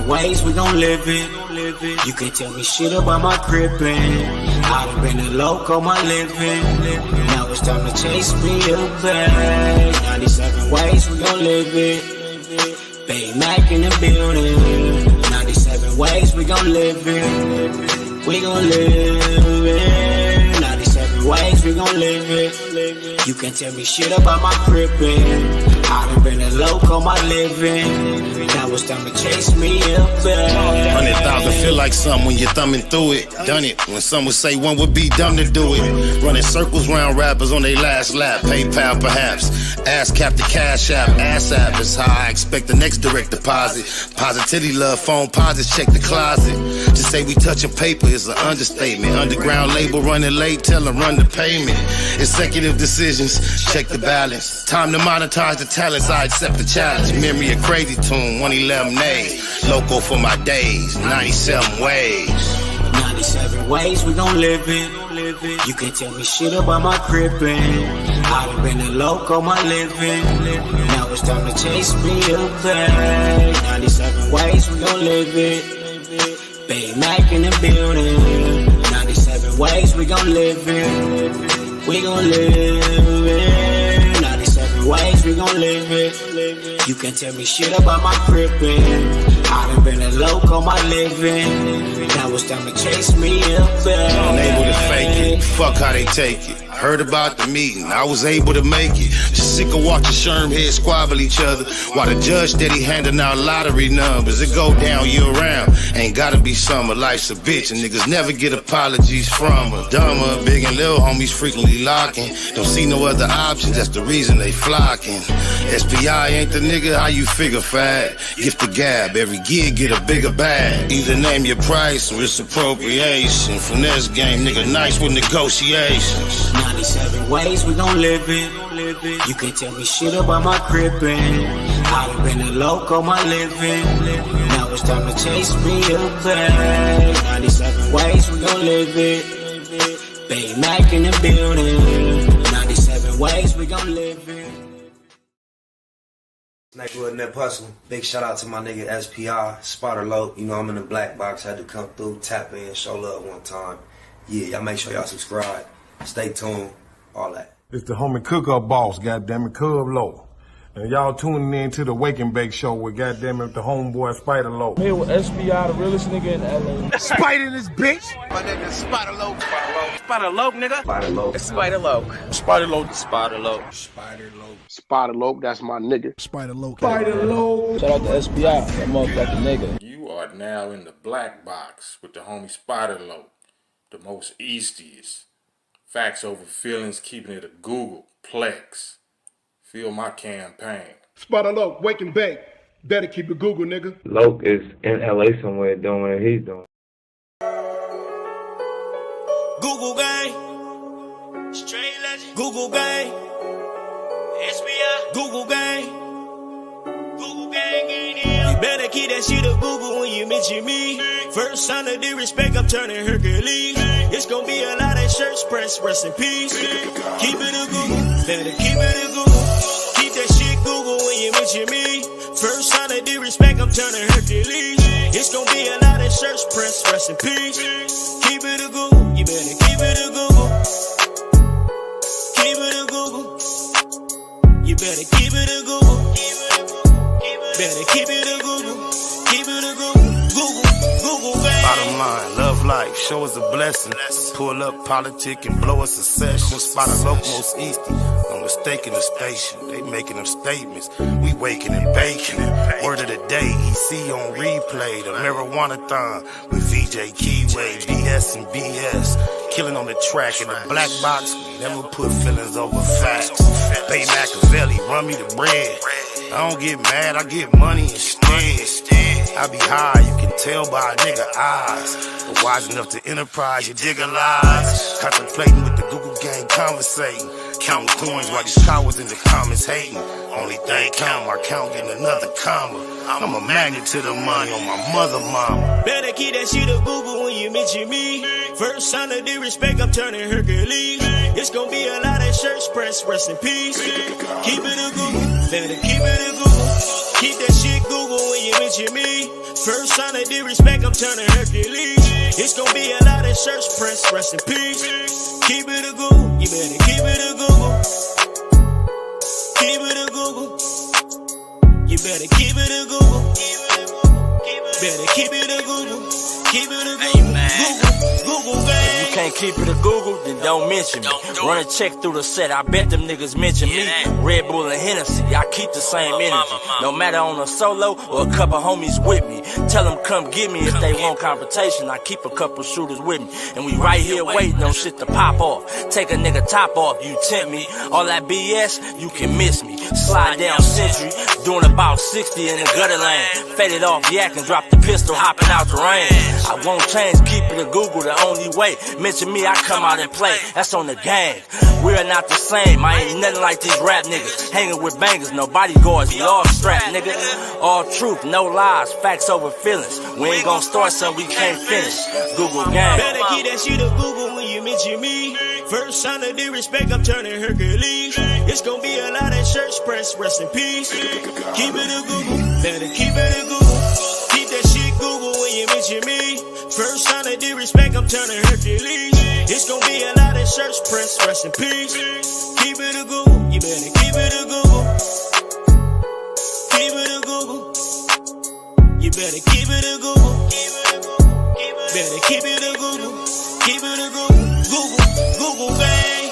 97 ways we gon' live it. You can't tell me shit about my crippin'. I done been a loco my living. Now it's time to chase me a bag. 97 ways we gon' live it. Bay Mac in the building. 97 ways we gon' live it. We gon' live it. 97 ways we gon' live it. You can't tell me shit about my crippin'. I done been a loco my living. Now it's time to chase me up back. 100,000 feel like something when you're thumbing through it. Done it when some would say one would be dumb to do it. Running circles round rappers on their last lap. PayPal perhaps. Ass cap the cash app. Ass app is how I expect the next direct deposit. Positivity love phone posits check the closet. Just say we touching paper is an understatement. Underground label running late tell them run the payment. Executive decisions check the balance. Time to monetize the talents, I accept the challenge. Memory a crazy tune, 111 days. Loco for my days, 97 ways. 97 ways we gon' live it. You can't tell me shit about my crippin'. I done been a loco my living. Now it's time to chase me a bag. 97 ways we gon' live it. Bay Mac in the building. 97 ways we gon' live it. We gon' live it. 97 ways we gon' live it. You can't tell me shit about my crippin'. I done been a loco my living. Now it's time to chase me up back. Unable to fake it, fuck how they take it. Heard about the meeting, I was able to make it. Just sick of watching Sherm heads squabble each other while the judge steady handing out lottery numbers. It go down year round, ain't gotta be summer. Life's a bitch and niggas never get apologies from her. Dumber, big and little homies frequently locking. Don't see no other options, that's the reason they flocking. SPI ain't the nigga, how you figure fat? Gift the gab, every gig get a bigger bag. Either name your price or it's appropriation. Finesse game, nigga nice with negotiations. 97 ways we gon' live it. You can't tell me shit about my crippin'. I done been a loco my living. Now it's time to chase me a bag. 97 ways we gon' live it. Bay Mac in the building. 97 ways we gon' live it. Hunnid Nipsey Hussle. Big shout out to my nigga SPI, Spotter Low. You know I'm in the black box, had to come through, tap in, show love one time. Yeah, y'all make sure y'all subscribe. Stay tuned, all that. It's the homie Cook-Up Boss, goddammit, Cub Low. And y'all tuning in to the Wake and Bake Show with goddammit the homeboy Spider Low. Here with SPI, the realest nigga in LA. Spider this bitch! My nigga Spider Low. Spider Low, nigga. Spider Low. Spider Low. Spider Low. Spider Low. Spider Low. Spider Low, that's my nigga. Spider Low. Spider Low. Shout out to SPI, that motherfucking nigga. You are now in the black box with the homie Spider Low, the most eastiest. Facts over feelings, keeping it a Google Plex. Feel my campaign. Spider Low, Wake and Bake. Better keep it Google, nigga. Loke is in LA somewhere doing what he's doing. Google gang. Straight legend. Google gang. SPI. Google gang. Google gang in here. You better keep that shit a Google when you mention me. First sign of disrespect, I'm turning Hercules. It's gonna be a lot of shirts pressed, rest in peace. Keep it a Google. Better keep it a Google. Keep that shit Google when you mention me. First sign of disrespect, I'm turning Hercules. It's gonna be a lot of shirts pressed, rest in peace. Keep it a Google. You better keep it a Google. Keep it a Google. You better keep it a Google. Better keep it a Google. Keep it a Google. Google, baby. Bottom line, love life, show us a blessing. Pull up politic and blow us a session. Spot a local most easty. No mistake in the station. They making them statements. We waking and baking. Word of the day, EC on replay. The marijuana-thon with VJ Keyway. BS and BS. Killing on the track in the black box. We never put feelings over facts. Bay Machiavelli, run me the bread. I don't get mad, I get money instead. I be high, you can tell by a nigga eyes. But wise enough to enterprise, you dig a lies. Contemplating with the Google gang, conversating. Counting coins while these cowards in the comments hating. Only thing count, my count getting another comma. I'm a magnet to the money on my mother mama. Better keep that shit a Google when you mention me. First sign of disrespect, I'm turning Hercules. It's gonna be a lot of shirts pressed, rest in peace. Keep it a Google. Better keep it a Google. Keep that shit Google when you mention me. First sign of disrespect, I'm turning Hercules. It's gonna be a lot of church press, rest in peace. Keep it a Google, you better keep it a Google. Keep it a Google. You better keep it a Google. Better keep it a Google. Keep it a Google. Google, gang. You can't keep it a Google, then don't mention me. Run a check through the set, I bet them niggas mention me. Red Bull and Hennessy, I keep the same energy. No matter on a solo or a couple homies with me. Tell them come get me if they want confrontation. I keep a couple shooters with me. And we right here waiting on shit to pop off. Take a nigga top off, you tempt me. All that BS, you can miss me. Slide down Century, doing about 60 in the gutter lane. Faded off yak and drop the pistol, hopping out the rain. I won't change, keep it a Google, the only way. Mention me, I come out and play. That's on the gang. We are not the same. I ain't nothing like these rap niggas. Hanging with bangers, no bodyguards, we all strapped, nigga. All truth, no lies, facts over feelings. We ain't gonna start something we can't finish. Google gang. Better keep that shit a Google when you mention me. First sign of disrespect, I'm turning Hercules. It's gonna be a lot of church press, rest in peace. Keep it a Google, better keep it a Google. Keep that shit Google when you mention me. First sign of disrespect, I'm turning Hercules. It's gonna be a lot of church press, rest in peace. Keep it a Google, you better keep it a Google. Keep it a Google. You better keep it a Google. Better keep it a Google. Keep it a Google. Google gang.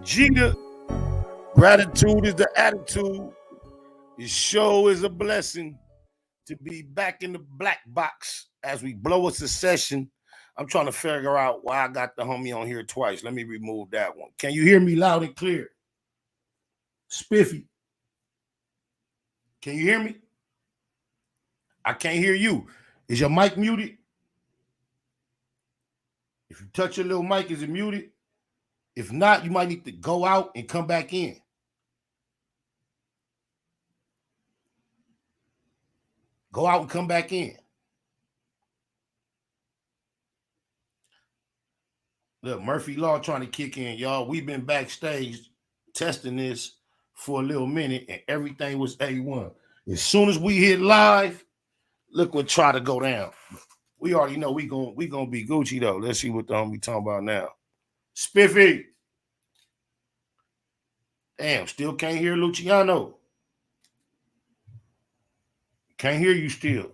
Gina, gratitude is the attitude. This show is a blessing to be back in the black box as we blow a secession. I'm trying to figure out why I got the homie on here twice. Let me remove that one. Can you hear me loud and clear? Spiffie, can you hear me? I can't hear you. Is your mic muted? If you touch your little mic, is it muted? If not, you might need to go out and come back in. Go out and come back in. Look, Murphy Law trying to kick in, y'all. We've been backstage testing this for a little minute, and everything was A1. As soon as we hit live, look what try to go down. We already know we gonna be Gucci though. Let's see what the homie talking about now. Spiffie. Damn, still can't hear Luciano. Can't hear you still.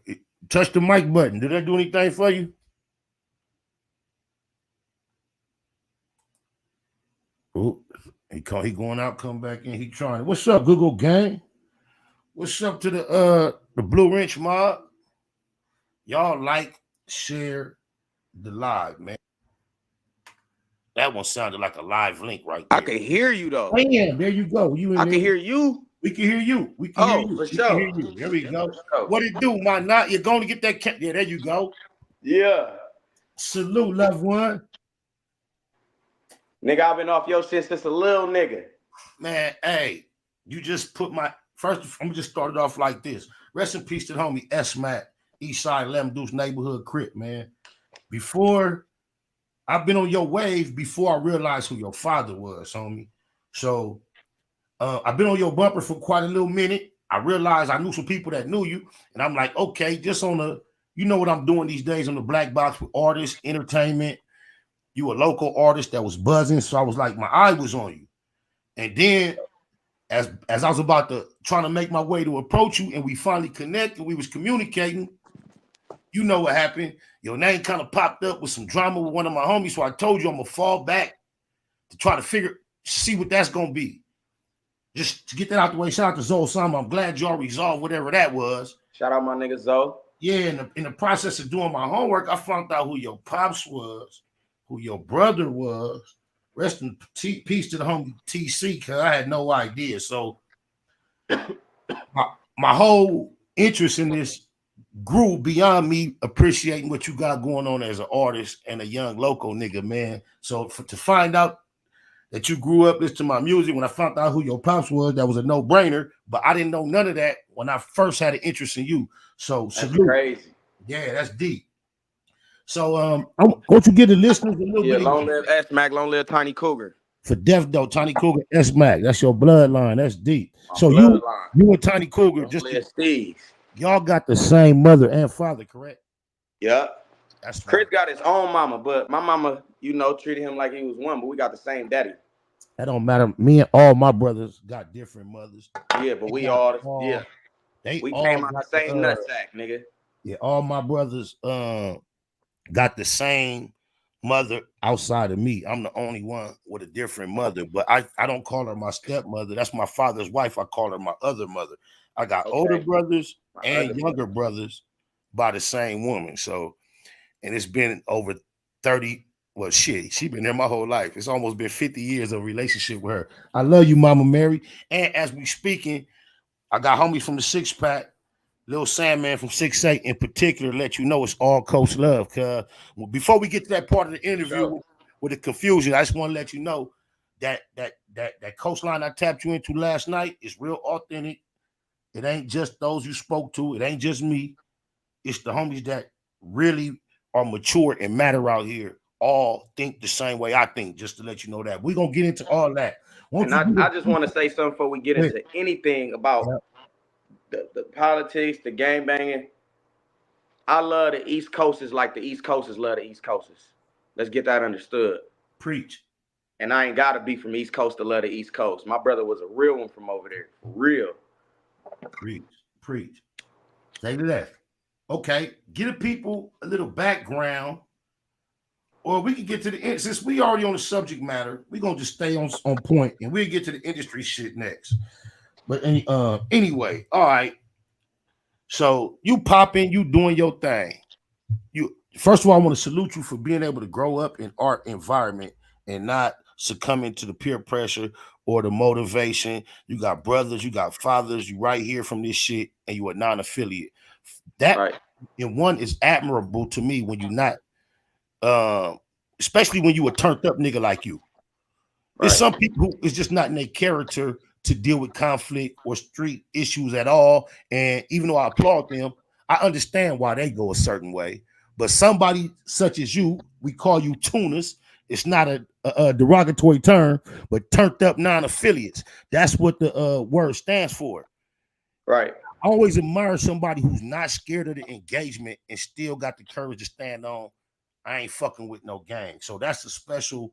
Touch the mic button. Did that do anything for you? Oh, he going out, come back in. He trying. What's up, Google gang? What's up to the Blue Wrench mob? Y'all like, share the live, man. That one sounded like a live link right there. I can hear you though. Yeah, there you go. I can hear you. We can hear you. We can hear you. For we sure. Can hear you. There we go. What it do, my not? You're going to get that. Yeah, there you go. Yeah. Salute, loved one. Nigga, I've been off your shit since a little nigga. Man, hey, you just put my first. I'm gonna just start it off like this. Rest in peace to the homie Esmat, Eastside Lemon Deuce neighborhood crip, man. Before I've been on your wave before I realized who your father was, homie. So I've been on your bumper for quite a little minute. I realized I knew some people that knew you, and I'm like, okay, just on the, you know what I'm doing these days on the black box with artists, entertainment. You a local artist that was buzzing, so I was like, my eye was on you. And then as I was about to trying to make my way to approach you, and we finally connected, we was communicating. You know what happened? Your name kind of popped up with some drama with one of my homies, so I told you I'm gonna fall back to try to see what that's gonna be. Just to get that out the way. Shout out to Zoe Sama. I'm glad y'all resolved whatever that was. Shout out my nigga Zoe. Yeah, in the process of doing my homework, I found out who your pops was, who your brother was. Rest in peace to the homie TC, because I had no idea. So my whole interest in this grew beyond me appreciating what you got going on as an artist and a young local nigga, man. So to find out that you grew up listening to my music, when I found out who your pops was, that was a no-brainer. But I didn't know none of that when I first had an interest in you. So that's salute. crazy. Yeah, that's deep. So I want you to get the listeners a little bit. Long live S-Mac, long live Tiny Cougar. For Death though, Tiny Cougar, S Mac. That's your bloodline. That's deep. My So bloodline. you and Tiny Cougar, Don't just play Steve. y'all got the same mother and father, correct? Yep. That's Chris fine. got his own mama, but my mama, treated him like he was one, but we got the same daddy. That don't matter. Me and all my brothers got different mothers. Yeah, but They we got all we came all out the got same nutsack, nigga. yeah, all my brothers got the same mother outside of me. I'm the only one with a different mother, but I don't call her my stepmother. That's my father's wife. I call her my other mother. I got older brothers and younger brothers by the same woman. So, and it's been over 30. Well, shit, she been there my whole life. It's almost been 50 years of relationship with her. I love you, Mama Mary. And as we speaking, I got homies from the 6-pack. Lil Sandman from 6'8" in particular, let you know it's all Coach Love. Cause before we get to that part of the interview with the confusion, I just want to let you know that coach line I tapped you into last night is real authentic. It ain't just those you spoke to. It ain't just me. It's the homies that really are mature and matter out here. All think the same way I think. Just to let you know that we're gonna get into all that. And I just want to say something before we get into anything about the politics, the gang banging. I love the East Coasters like the East Coasters love the East Coasters. Let's get that understood. Preach. And I ain't got to be from East Coast to love the East Coast. My brother was a real one from over there. For real. Preach. Say that. Okay, give the people a little background, or we can get to the end. Since we already on the subject matter, we're going to just stay on point, and we'll get to the industry shit next. But anyway, all right. So you popping, you doing your thing. You first of all, I want to salute you for being able to grow up in art environment and not succumbing to the peer pressure or the motivation. You got brothers, you got fathers, you right here from this shit, and you are non-affiliate. That in one is admirable to me when you're not, especially when you a turned up nigga like you. There's some people who it's just not in their character to deal with conflict or street issues at all. And even though I applaud them, I understand why they go a certain way. But somebody such as you, we call you tuners. It's not a derogatory term, but turned up non-affiliates. That's what the word stands for. Right. I always admire somebody who's not scared of the engagement and still got the courage to stand on, I ain't fucking with no gang. So that's a special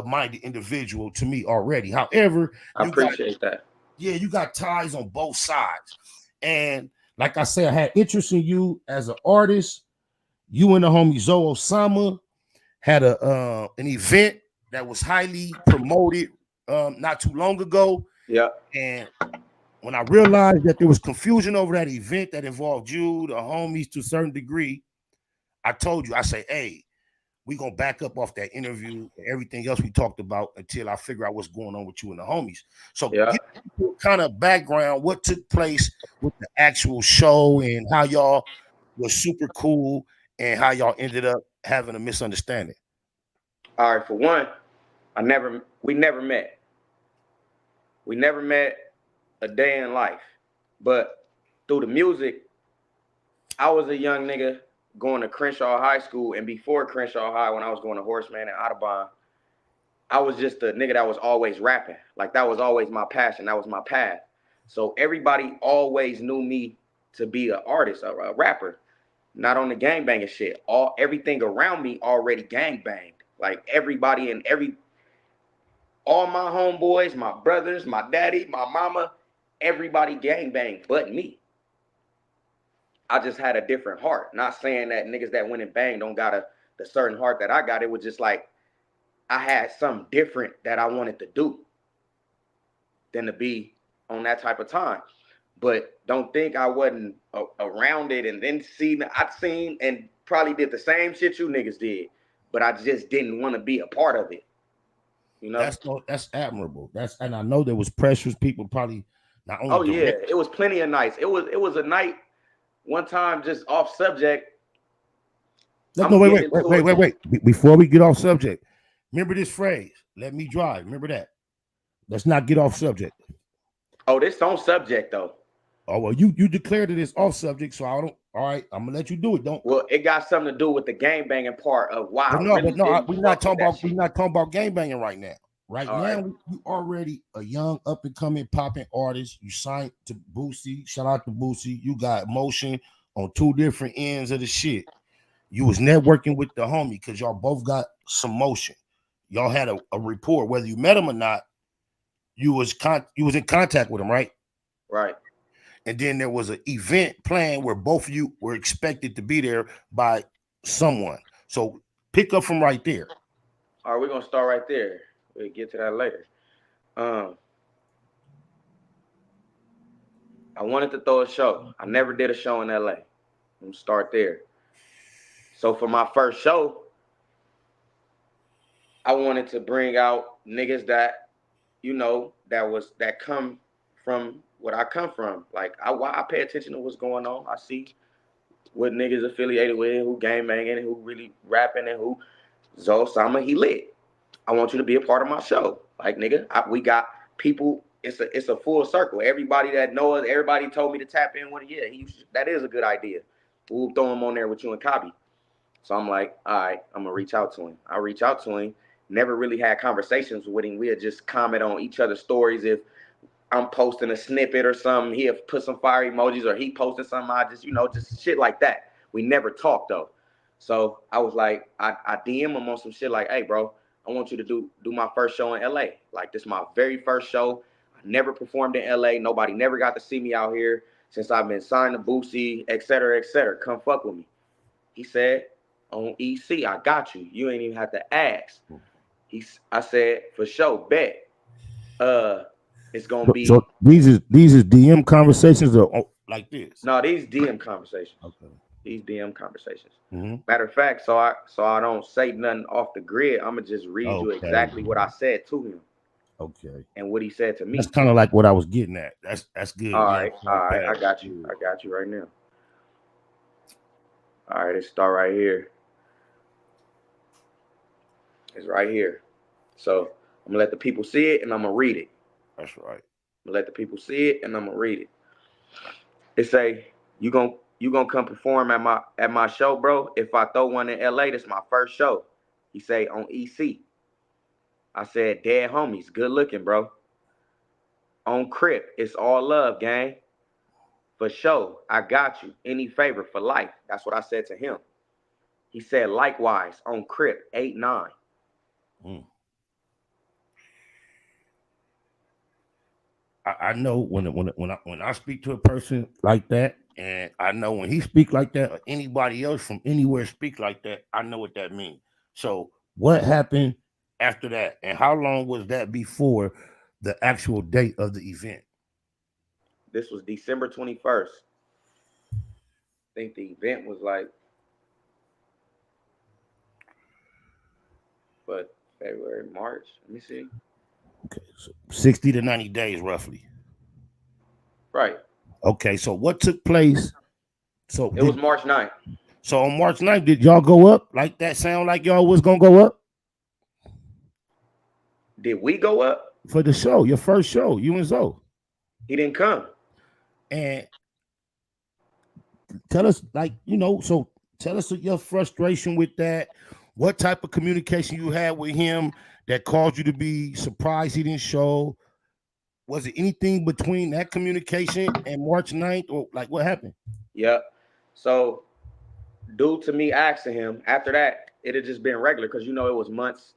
minded individual to me already. However, I appreciate that. Yeah, you got ties on both sides. And like I said, I had interest in you as an artist. You and the homie Zoe Osama had an event that was highly promoted not too long ago. Yeah. And when I realized that there was confusion over that event that involved you, the homies to a certain degree, I told you, I say, hey, we're going to back up off that interview and everything else we talked about until I figure out what's going on with you and the homies. So give people kind of background, what took place with the actual show and how y'all was super cool and how y'all ended up having a misunderstanding. All right, for one, we never met. We never met a day in life. But through the music, I was a young nigga going to Crenshaw High School, and before Crenshaw High, when I was going to Horseman and Audubon, I was just a nigga that was always rapping. Like, that was always my passion. That was my path. So everybody always knew me to be an artist, a rapper, not on the gangbanging shit. Everything around me already gangbanged. Like, everybody and all my homeboys, my brothers, my daddy, my mama, everybody gangbanged but me. I just had a different heart. Not saying that niggas that went and banged don't got the certain heart that I got. It was just like I had something different that I wanted to do than to be on that type of time. But don't think I wasn't around it and then I'd seen and probably did the same shit you niggas did, but I just didn't want to be a part of it. You know? That's admirable. And I know there was pressures. People probably not only. Oh yeah, it was plenty of nights. It was a night. One time, just off subject. No, wait. Before we get off subject, remember this phrase, let me drive. Remember that. Let's not get off subject. Oh, this on subject, though. Oh, well, you declared it as off subject, so I don't. All right, I'm gonna let you do it. Don't. Well, it got something to do with the gangbanging part of why. We're not talking about gangbanging right now. Right All now, right. you already a young up and coming popping artist. You signed to Boosie. Shout out to Boosie. You got motion on two different ends of the shit. You was networking with the homie because y'all both got some motion. Y'all had a rapport, whether you met him or not. You was in contact with him, right? Right. And then there was an event planned where both of you were expected to be there by someone. So pick up from right there. All right, we're gonna start right there. We'll get to that later. I wanted to throw a show. I never did a show in LA. I'm gonna start there. So for my first show, I wanted to bring out niggas that, that come from what I come from. Like I pay attention to what's going on. I see what niggas affiliated with, who game banging, who really rapping, and who Sama, he lit. I want you to be a part of my show. Like, nigga, we got people. It's a full circle. Everybody that knows, everybody told me to tap in with it. Yeah, that is a good idea. We'll throw him on there with you and Kabi. So I'm like, all right, I'm gonna reach out to him. I reach out to him. Never really had conversations with him. We'd just comment on each other's stories. If I'm posting a snippet or something, he'll put some fire emojis, or he posted something. I just, just shit like that. We never talked though. So I was like, I DM him on some shit like, hey, bro, I want you to do my first show in LA. Like, this is my very first show. I never performed in LA. Nobody never got to see me out here since I've been signed to Boosie, et cetera, et cetera. Come fuck with me. He said, on EC, I got you. You ain't even have to ask. I said, for sure, bet. It's gonna be. So these is DM conversations or like this? No, these DM conversations. Okay. These DM conversations. Mm-hmm. Matter of fact, so I don't say nothing off the grid. I'm gonna just read you exactly what I said to him. Okay. And what he said to me. That's kind of like what I was getting at. That's good. All right. I got you. I got you right now. All right, let's start right here. It's right here. So I'm gonna let the people see it and I'm gonna read it. That's right. I'm gonna let the people see it and I'm gonna read it. It say, you gonna come perform at my show, bro? If I throw one in LA, this is my first show. He say, on EC. I said, dead homies, good looking, bro. On Crip, it's all love, gang. For sure, I got you. Any favor for life. That's what I said to him. He said, likewise, on Crip, 8-9. I know when I speak to a person like that, and I know when he speak like that, or anybody else from anywhere speak like that, I know what that means. So what happened after that, and how long was that before the actual date of the event? This was December 21st. I think the event was like, but February, March. Let me see. Okay, so 60 to 90 days roughly. Right. Okay, so what took place? So it was March 9th. So on March 9th, did y'all go up? Like that sound like y'all was gonna go up? Did we go up? For the show, your first show, you and Zoe. He didn't come. And tell us, so tell us your frustration with that. What type of communication you had with him that caused you to be surprised he didn't show? Was it anything between that communication and March 9th, or like what happened? Yep. So due to me asking him, after that, it had just been regular because it was months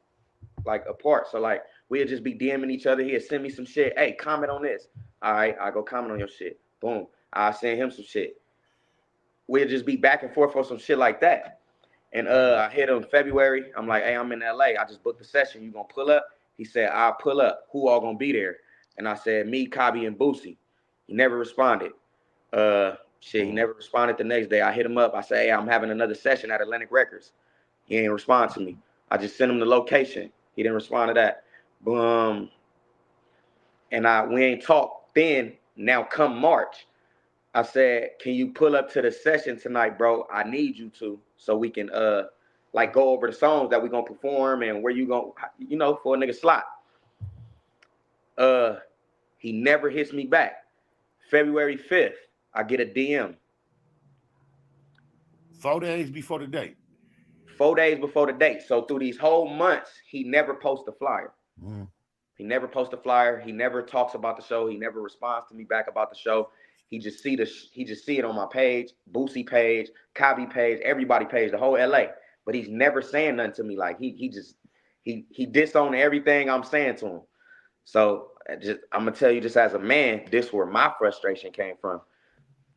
like apart. So like we'd just be DMing each other. He'd send me some shit. Hey, comment on this. All right, I go comment on your shit. Boom. I send him some shit. We'd just be back and forth for some shit like that. And I hit him February. I'm like, hey, I'm in LA. I just booked the session. You gonna pull up? He said, I'll pull up. Who all gonna be there? And I said, me, Kabi, and Boosie. He never responded. He never responded the next day. I hit him up. I said, hey, I'm having another session at Atlantic Records. He ain't respond to me. I just sent him the location. He didn't respond to that. Boom. And we ain't talked then. Now come March, I said, can you pull up to the session tonight, bro? I need you to, so we can go over the songs that we gonna perform and where you gonna, for a nigga slot. He never hits me back. February 5th, I get a DM. 4 days before the date. 4 days before the date. So through these whole months, he never posted a flyer. He never posts a flyer. He never talks about the show. He never responds to me back about the show. He just see it on my page, Boosie page, Cobby page, everybody page, the whole LA. But he's never saying nothing to me. Like he disowned everything I'm saying to him. So I'm gonna tell you, just as a man, this where my frustration came from.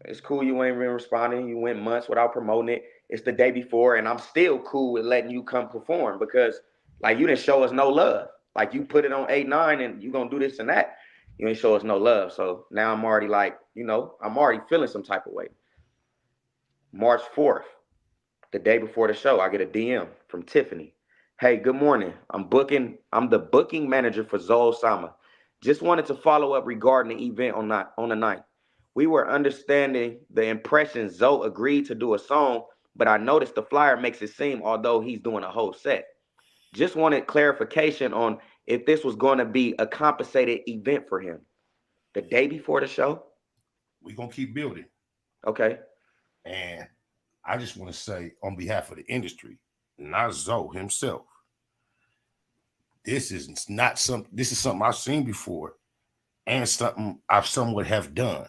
It's cool you ain't even responding. You went months without promoting it. It's the day before, and I'm still cool with letting you come perform because, like, you didn't show us no love. Like, you put it on 8-9 and you gonna do this and that. You ain't show us no love. So now I'm already like, I'm already feeling some type of way. March 4th, the day before the show, I get a DM from Tiffany. Hey, good morning. I'm the booking manager for Zoe Sama. Just wanted to follow up regarding the event on the night. We were understanding the impression Zoe agreed to do a song, but I noticed the flyer makes it seem although he's doing a whole set. Just wanted clarification on if this was going to be a compensated event for him. The day before the show? We're going to keep building. Okay. And I just want to say, on behalf of the industry, not Zoe himself, this is something I've seen before and something I've somewhat have done.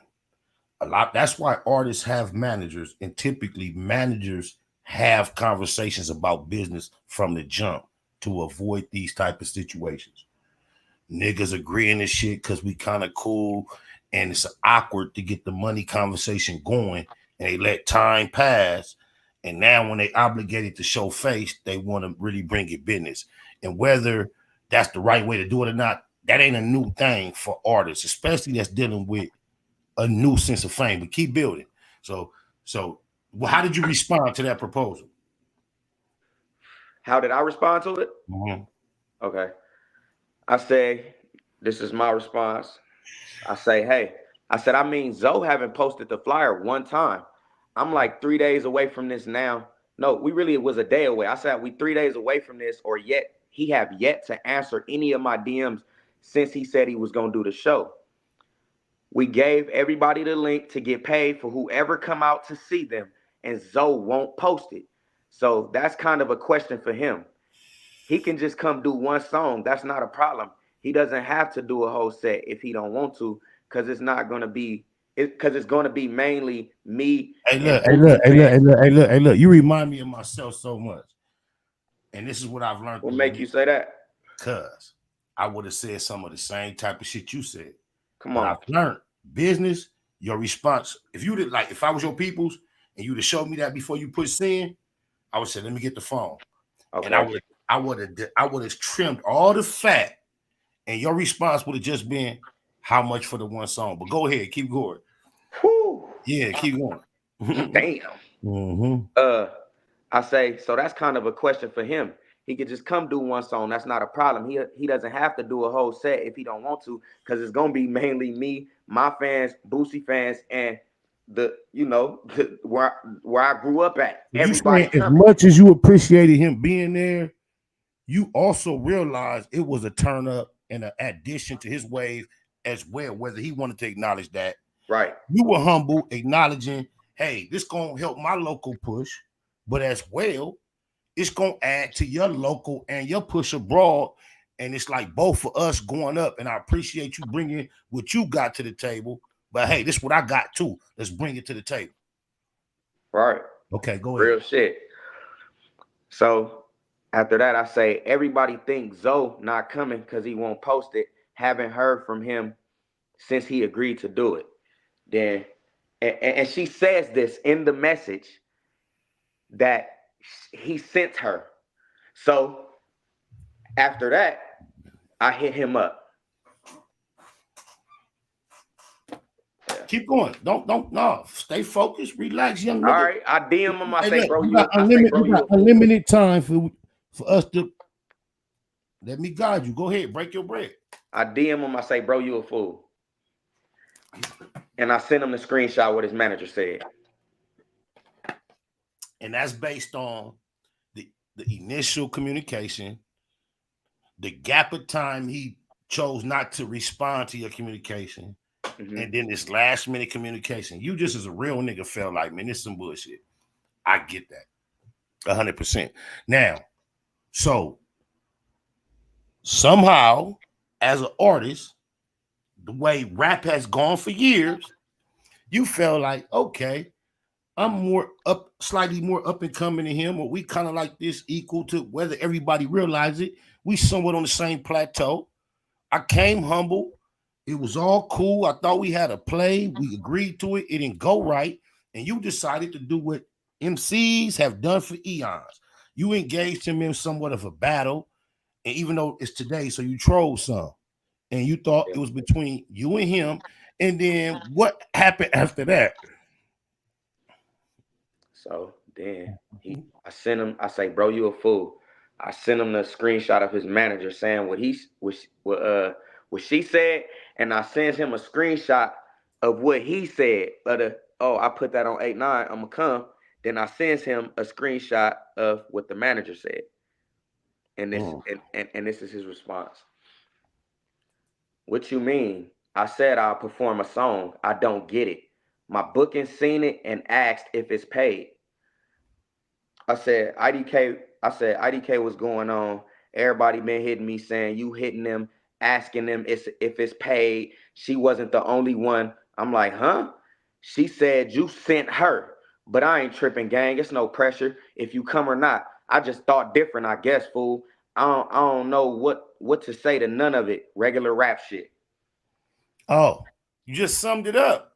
A lot. That's why artists have managers, and typically managers have conversations about business from the jump to avoid these type of situations. Niggas agreeing to shit because we kind of cool, and it's awkward to get the money conversation going, and they let time pass, and now when they obligated to show face, they want to really bring it business. And whether that's the right way to do it or not, that ain't a new thing for artists, especially that's dealing with a new sense of fame. But keep building. So how did you respond to that proposal? How did I respond to it? Mm-hmm. Okay. I say, this is my response. I say, hey, I mean, Zoe haven't posted the flyer one time. I'm like 3 days away from this now. No, it was a day away. I said, we 3 days away from this, or he have yet to answer any of my DMs since he said he was going to do the show. We gave everybody the link to get paid for whoever come out to see them, and Zoe won't post it. So that's kind of a question for him. He can just come do one song. That's not a problem. He doesn't have to do a whole set if he don't want to, because it's not going to be, because it's going to be mainly me. Hey, look. You remind me of myself so much. And this is what I've learned. What make you say that? Because I would have said some of the same type of shit you said. Come on. But I've learned business, your response. If you did, like, if I was your peoples and you'd have showed me that before you put sin, I would say, let me get the phone. Okay. And I would have trimmed all the fat, and your response would have just been how much for the one song. But go ahead, keep going. Whew. Yeah, keep going. Damn. Mm-hmm. I say, so that's kind of a question for him. He could just come do one song. That's not a problem. He doesn't have to do a whole set if he don't want to, because it's gonna be mainly me, my fans, Boosie fans, and where I grew up at. Everybody, as much as you appreciated him being there, you also realized it was a turn up and an addition to his wave as well, whether he wanted to acknowledge that. Right. You were humble, acknowledging, hey, this gonna help my local push, but as well, it's gonna add to your local and your push abroad. And it's like both for us going up. And I appreciate you bringing what you got to the table. But hey, this is what I got too. Let's bring it to the table. Right. Okay, go ahead. Real shit. So after that, I say everybody thinks Zoe not coming because he won't post it. Haven't heard from him since he agreed to do it. Then, and she says this in the message that he sent her. So after that, I hit him up. Keep going. No. Stay focused. Relax, young nigga. All right. I DM him. I say, look, bro, you got unlimited time for us to let me guide you. Go ahead. Break your bread. I DM him. I say, bro, you a fool. And I sent him the screenshot what his manager said. And that's based on the initial communication, the gap of time he chose not to respond to your communication, and then this last minute communication. You just as a real nigga felt like, man, this is some bullshit. I get that 100%. Now, so somehow as an artist, the way rap has gone for years, you felt like, okay, I'm slightly more up and coming than him, or we kind of like this equal to whether everybody realize it. We somewhat on the same plateau. I came humble. It was all cool. I thought we had a play. We agreed to it. It didn't go right. And you decided to do what MCs have done for eons. You engaged him in somewhat of a battle. And even though it's today, so you trolled some. And you thought it was between you and him. And then what happened after that? So then I sent him, I say, bro, you a fool. I sent him the screenshot of his manager saying what she said, and I sent him a screenshot of what he said. But I put that on 8-9, I'ma come. Then I sends him a screenshot of what the manager said. And this and this is his response. What you mean? I said I'll perform a song. I don't get it. My booking seen it and asked if it's paid. I said, IDK, what's going on? Everybody been hitting me saying you hitting them, asking them if it's paid. She wasn't the only one. I'm like, huh? She said you sent her. But I ain't tripping, gang. It's no pressure if you come or not. I just thought different, I guess, fool. I don't know what to say to none of it. Regular rap shit. Oh, you just summed it up.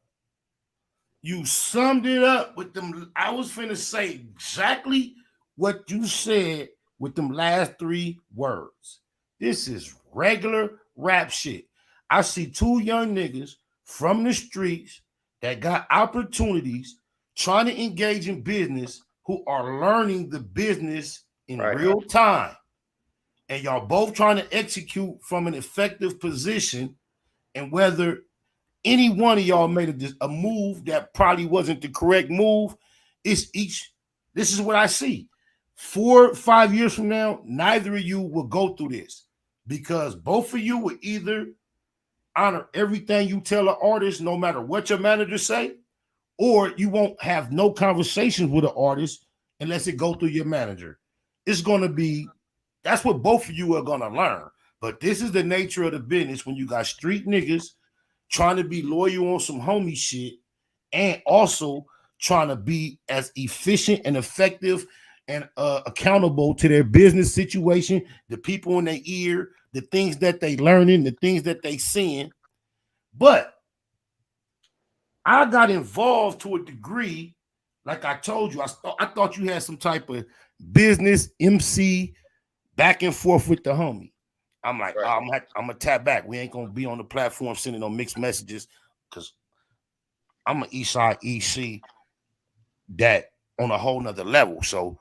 You summed it up with them. I was finna say exactly what you said with them last 3 words. This is regular rap shit. I see 2 young niggas from the streets that got opportunities trying to engage in business who are learning the business in real time. And y'all both trying to execute from an effective position, and whether any one of y'all made a move that probably wasn't the correct move, this is what I see. 4 or 5 years from now, neither of you will go through this, because both of you will either honor everything you tell an artist, no matter what your manager say, or you won't have no conversations with an artist unless it go through your manager. It's going to be, that's what both of you are going to learn. But this is the nature of the business when you got street niggas trying to be loyal on some homie shit, and also trying to be as efficient and effective and accountable to their business situation, the people in their ear, the things that they learning, the things that they seeing. But I got involved to a degree, like I told you, I thought you had some type of business MC back and forth with the homie. I'm like, I'm gonna tap back. We ain't gonna be on the platform sending no mixed messages, because I'm an Eastside EC that on a whole nother level. So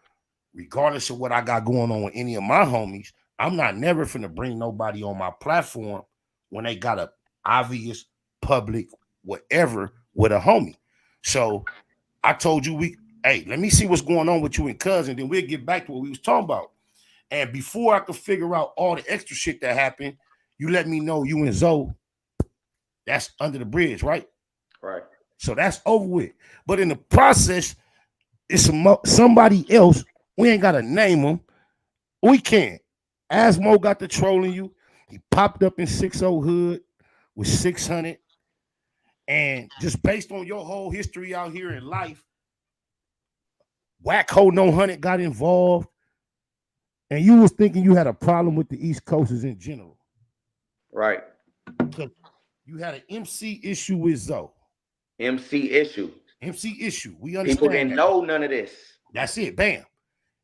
regardless of what I got going on with any of my homies, I'm not never finna bring nobody on my platform when they got a obvious public whatever with a homie. So I told you, hey, let me see what's going on with you and cousin, then we'll get back to what we was talking about. And before I could figure out all the extra shit that happened, you let me know you and Zoe, that's under the bridge, right? Right. So that's over with. But in the process, it's somebody else. We ain't got to name them. We can't. Asmo got the trolling you. He popped up in 60 Hood with 600. And just based on your whole history out here in life, Wacc HoNo Hunnid got involved. And you was thinking you had a problem with the East Coasters in general. Right. Because you had an MC issue with Zoe. MC issue. We understand. People didn't know none of this. That's it. Bam.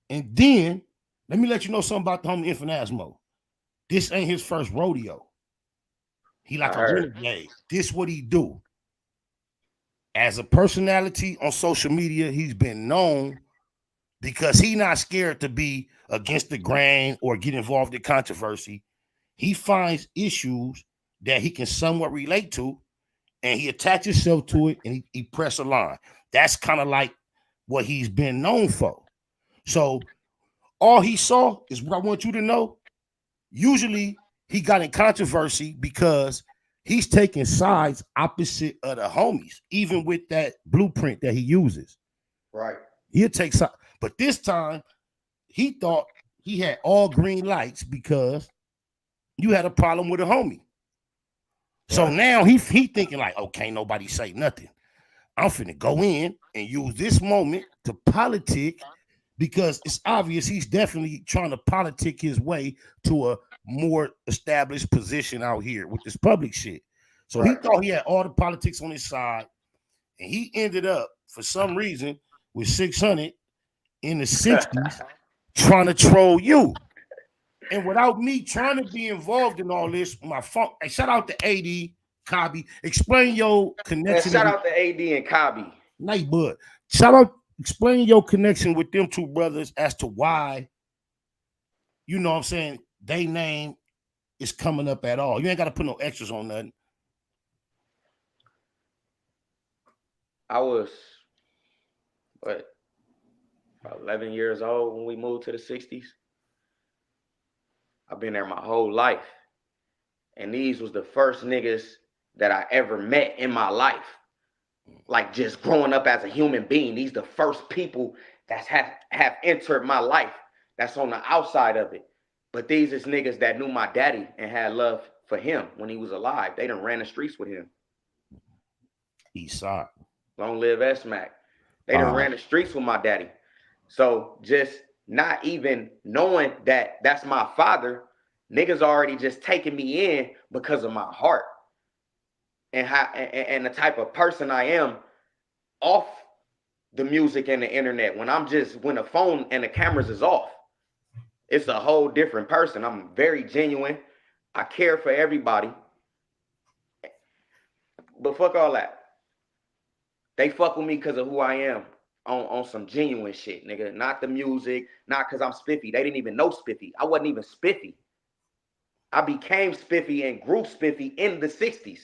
And then, let me let you know something about the homie Infant Asmo. This ain't his first rodeo. He like a renegade. This what he do. As a personality on social media, he's been known because he not scared to be against the grain or get involved in controversy. He finds issues that he can somewhat relate to, and he attaches himself to it, and he press a line. That's kind of like what he's been known for. So all he saw is what I want you to know. Usually he got in controversy because he's taking sides opposite of the homies, even with that blueprint that he uses. Right. He'll take sides. But this time, he thought he had all green lights because you had a problem with a homie. So now he thinking like, oh, can't nobody say nothing. I'm finna go in and use this moment to politic, because it's obvious he's definitely trying to politic his way to a more established position out here with this public shit. So he thought he had all the politics on his side, and he ended up, for some reason, with 600 in the 60s trying to troll you. And without me trying to be involved in all this, my phone, hey, shout out to AD, Cobby. Explain your connection. Shout out to AD and Cobby. Night bud. Shout out, explain your connection with them two brothers as to why, you know what I'm saying, they name is coming up at all. You ain't got to put no extras on nothing. I was, what, about 11 years old when we moved to the 60s. I've been there my whole life. And these was the first niggas that I ever met in my life. Like just growing up as a human being. These the first people that have entered my life that's on the outside of it. But these is niggas that knew my daddy and had love for him when he was alive. They done ran the streets with him. East side. Long live S-Mac. They done ran the streets with my daddy. So just not even knowing that that's my father, niggas already just taking me in because of my heart and how and the type of person I am off the music and the internet. When the phone and the cameras is off, it's a whole different person. I'm very genuine. I care for everybody. But fuck all that. They fuck with me because of who I am on some genuine shit, nigga. Not the music, not because I'm Spiffie. They didn't even know Spiffie. I wasn't even Spiffie. I became Spiffie and grew Spiffie in the 60s.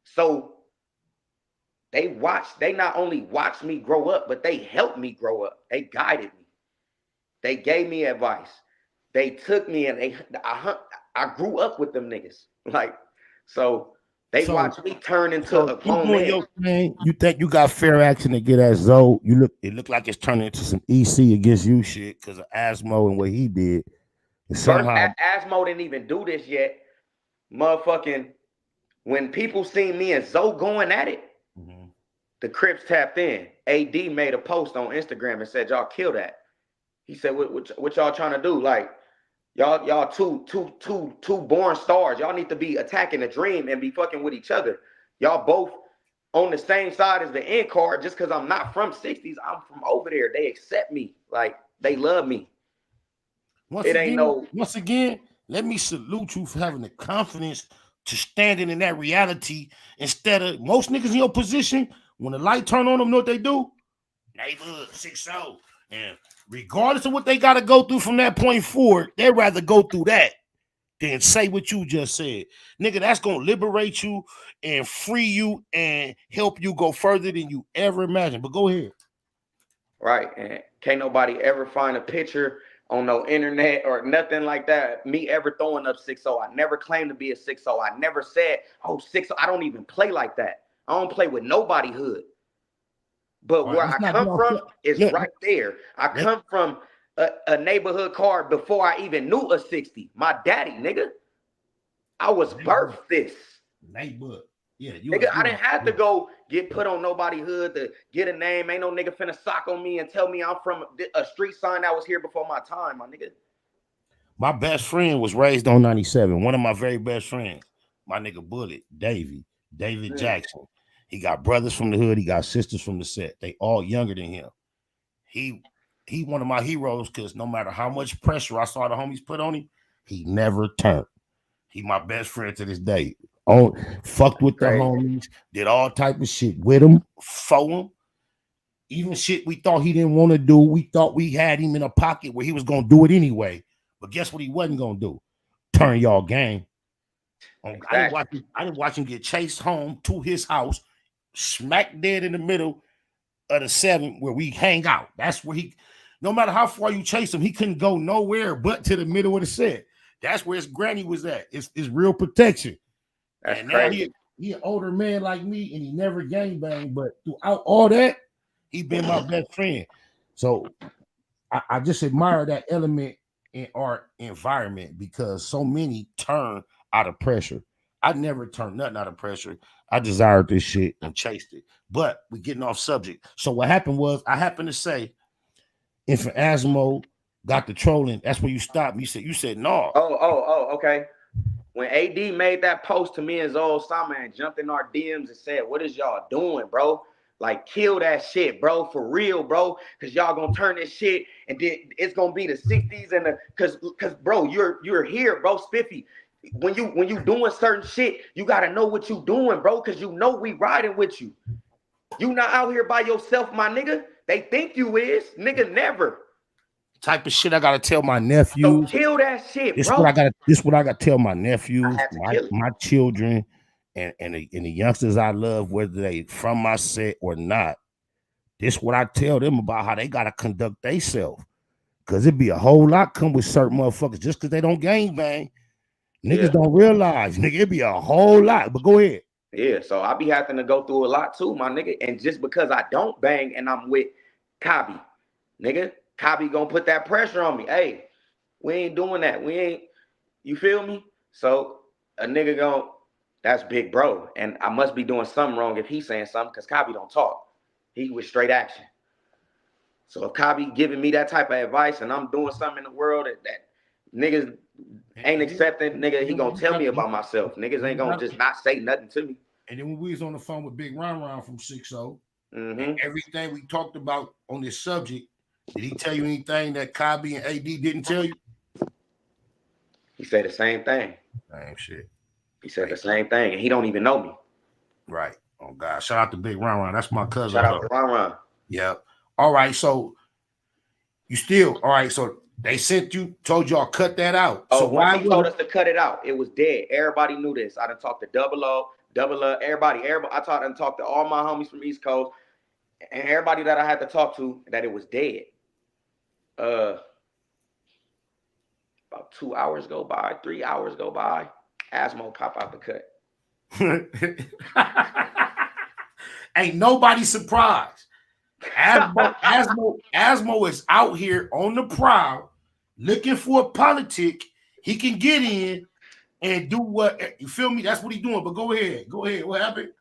So they not only watched me grow up, but they helped me grow up. They guided me. They gave me advice. They took me and I grew up with them niggas. Like, so they watched me turn into a grown man. You think you got fair action to get at Zoe? It looked like it's turning into some EC against you shit because of Asmo and what he did. And somehow Asmo didn't even do this yet. Motherfucking, when people seen me and Zoe going at it, the Crips tapped in. AD made a post on Instagram and said, y'all kill that. He said, what y'all trying to do? Like, y'all two born stars. Y'all need to be attacking the dream and be fucking with each other. Y'all both on the same side as the end card. Just because I'm not from 60s, I'm from over there. They accept me. Like, they love me. Once again, let me salute you for having the confidence to standing in that reality instead of most niggas in your position. When the light turn on them, know what they do? Neighborhood 6-0. And regardless of what they got to go through from that point forward, they'd rather go through that than say what you just said. Nigga, that's going to liberate you and free you and help you go further than you ever imagined. But go ahead. Right. And can't nobody ever find a picture on no internet or nothing like that. Me ever throwing up 6-0. I never claimed to be a 6-0. I never said, oh, 6-0. I don't even play like that. I don't play with nobody hood. But where I come from is right there. I come from a neighborhood card before I even knew a 60. My daddy, nigga. I was birthed this. Neighborhood. Yeah, nigga, I didn't have to go get put on nobody hood to get a name. Ain't no nigga finna sock on me and tell me I'm from a street sign that was here before my time, my nigga. My best friend was raised on 97. One of my very best friends, my nigga Bullet, David Jackson. He got brothers from the hood. He got sisters from the set. They all younger than him. He one of my heroes because no matter how much pressure I saw the homies put on him, he never turned. He my best friend to this day. Fucked with the homies, did all type of shit with him, for him. Even shit we thought he didn't want to do. We thought we had him in a pocket where he was going to do it anyway. But guess what he wasn't going to do? Turn y'all game. I didn't watch him get chased home to his house, smack dead in the middle of the 7 where we hang out. That's where no matter how far you chase him, he couldn't go nowhere but to the middle of the set. That's where his granny was at. It's real protection. That's and crazy. Now he an older man like me, and he never gangbanged, but throughout all that, he been my best friend. So I just admire that element in our environment because so many turn out of pressure. I never turned nothing out of pressure. I desired this shit and chased it. But we're getting off subject. So what happened was I happened to say, if Asmo got the trolling, that's where you stopped. You said no. Okay. When AD made that post to me and Zoe Sama and jumped in our DMs and said, "What is y'all doing, bro? Like, kill that shit, bro, for real, bro, because y'all gonna turn this shit and then it's gonna be the 60s and the because bro, you're here, bro, Spiffy. When you doing certain shit, you gotta know what you doing, bro, because you know we riding with you. You not out here by yourself, my nigga. They think you is, nigga, never. Type of shit I gotta tell my nephews. So kill that shit, This bro. what I gotta tell my nephews, kill it. my children, and the youngsters I love, whether they from my set or not. This what I tell them about how they gotta conduct themselves. Cause it'd be a whole lot come with certain motherfuckers just because they don't gang bang. Niggas don't realize, nigga, it'd be a whole lot. But go ahead. Yeah, so I be having to go through a lot too, my nigga. And just because I don't bang and I'm with Kabi, nigga, Kabi gonna put that pressure on me. Hey, we ain't doing that. We ain't, you feel me? So a nigga that's big bro. And I must be doing something wrong if he's saying something because Kabi don't talk. He with straight action. So if Kabi giving me that type of advice and I'm doing something in the world that niggas ain't accepting, nigga, he gonna tell me about myself. Niggas ain't gonna just not say nothing to me. And then when we was on the phone with Big Ron from 6-0, and everything we talked about on this subject, did he tell you anything that Kabi and AD didn't tell you? He said the same thing. Same shit. He said the same thing, and he don't even know me. Right. Oh God. Shout out to Big Ron. That's my cousin. Shout out to Ron. Yeah. All right. So you still all right. So they told y'all cut that out. Oh, so why he told us to cut it out? It was dead. Everybody knew this. I done talked to Double O, everybody. I talked to all my homies from East Coast and everybody that I had to talk to that it was dead. About 2 hours go by, 3 hours go by. Asmo pop out the cut. Ain't nobody surprised. Asmo is out here on the prowl looking for a politic he can get in and do what, you feel me? That's what he's doing. But go ahead. What happened?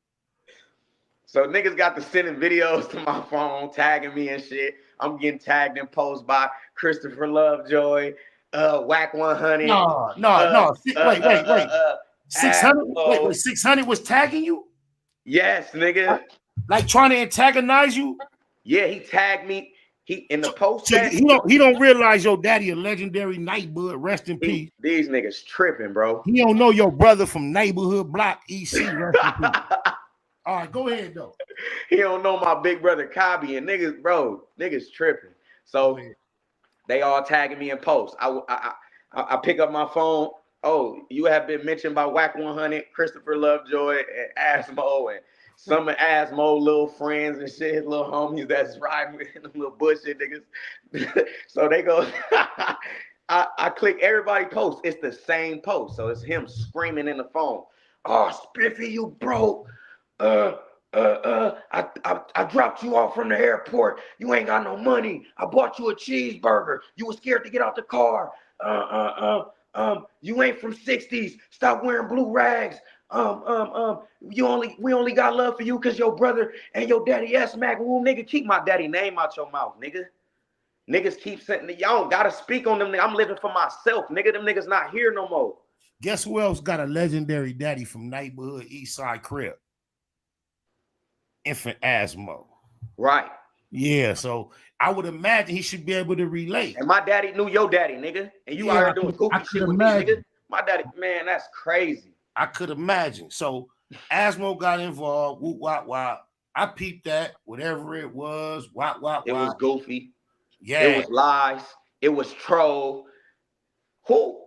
So niggas got to sending videos to my phone, tagging me and shit. I'm getting tagged and posts by Christopher Lovejoy, Wacc HoNo Hunnid. No. Wait. 600. Asmo. Wait. 600 was tagging you? Yes, nigga. Like trying to antagonize you? Yeah, he tagged me. He in the post. So he don't realize your daddy a legendary neighborhood. Rest in peace. These niggas tripping, bro. He don't know your brother from neighborhood block EC. Rest in peace. All right, go ahead though. He don't know my big brother Kabi and niggas tripping. So they all tagging me in posts. I pick up my phone. Oh, you have been mentioned by Wacc HoNo Hunnid, Christopher Lovejoy, and Asmo, and some of Asmo little friends and shit, his little homies that's riding with him, little bullshit niggas. So they go, I click everybody post. It's the same post. So it's him screaming in the phone. Oh, Spiffy, you broke. I dropped you off from the airport. You ain't got no money. I bought you a cheeseburger. You was scared to get out the car. You ain't from 60s. Stop wearing blue rags. We only got love for you because your brother and your daddy Smack. Well, nigga, keep my daddy name out your mouth, nigga. Niggas keep saying, y'all don't gotta speak on them. I'm living for myself, nigga. Them niggas not here no more. Guess who else got a legendary daddy from neighborhood East Side crib? Infant Asmo. Right. Yeah, so I would imagine he should be able to relate. And my daddy knew your daddy, nigga. And you out here doing goofy shit with me, nigga. My daddy, man, that's crazy. I could imagine. So Asmo got involved. Whoop, wop, wop. I peeped that, whatever it was. Wop, wop, it was goofy. Yeah. It was lies. It was troll. Who?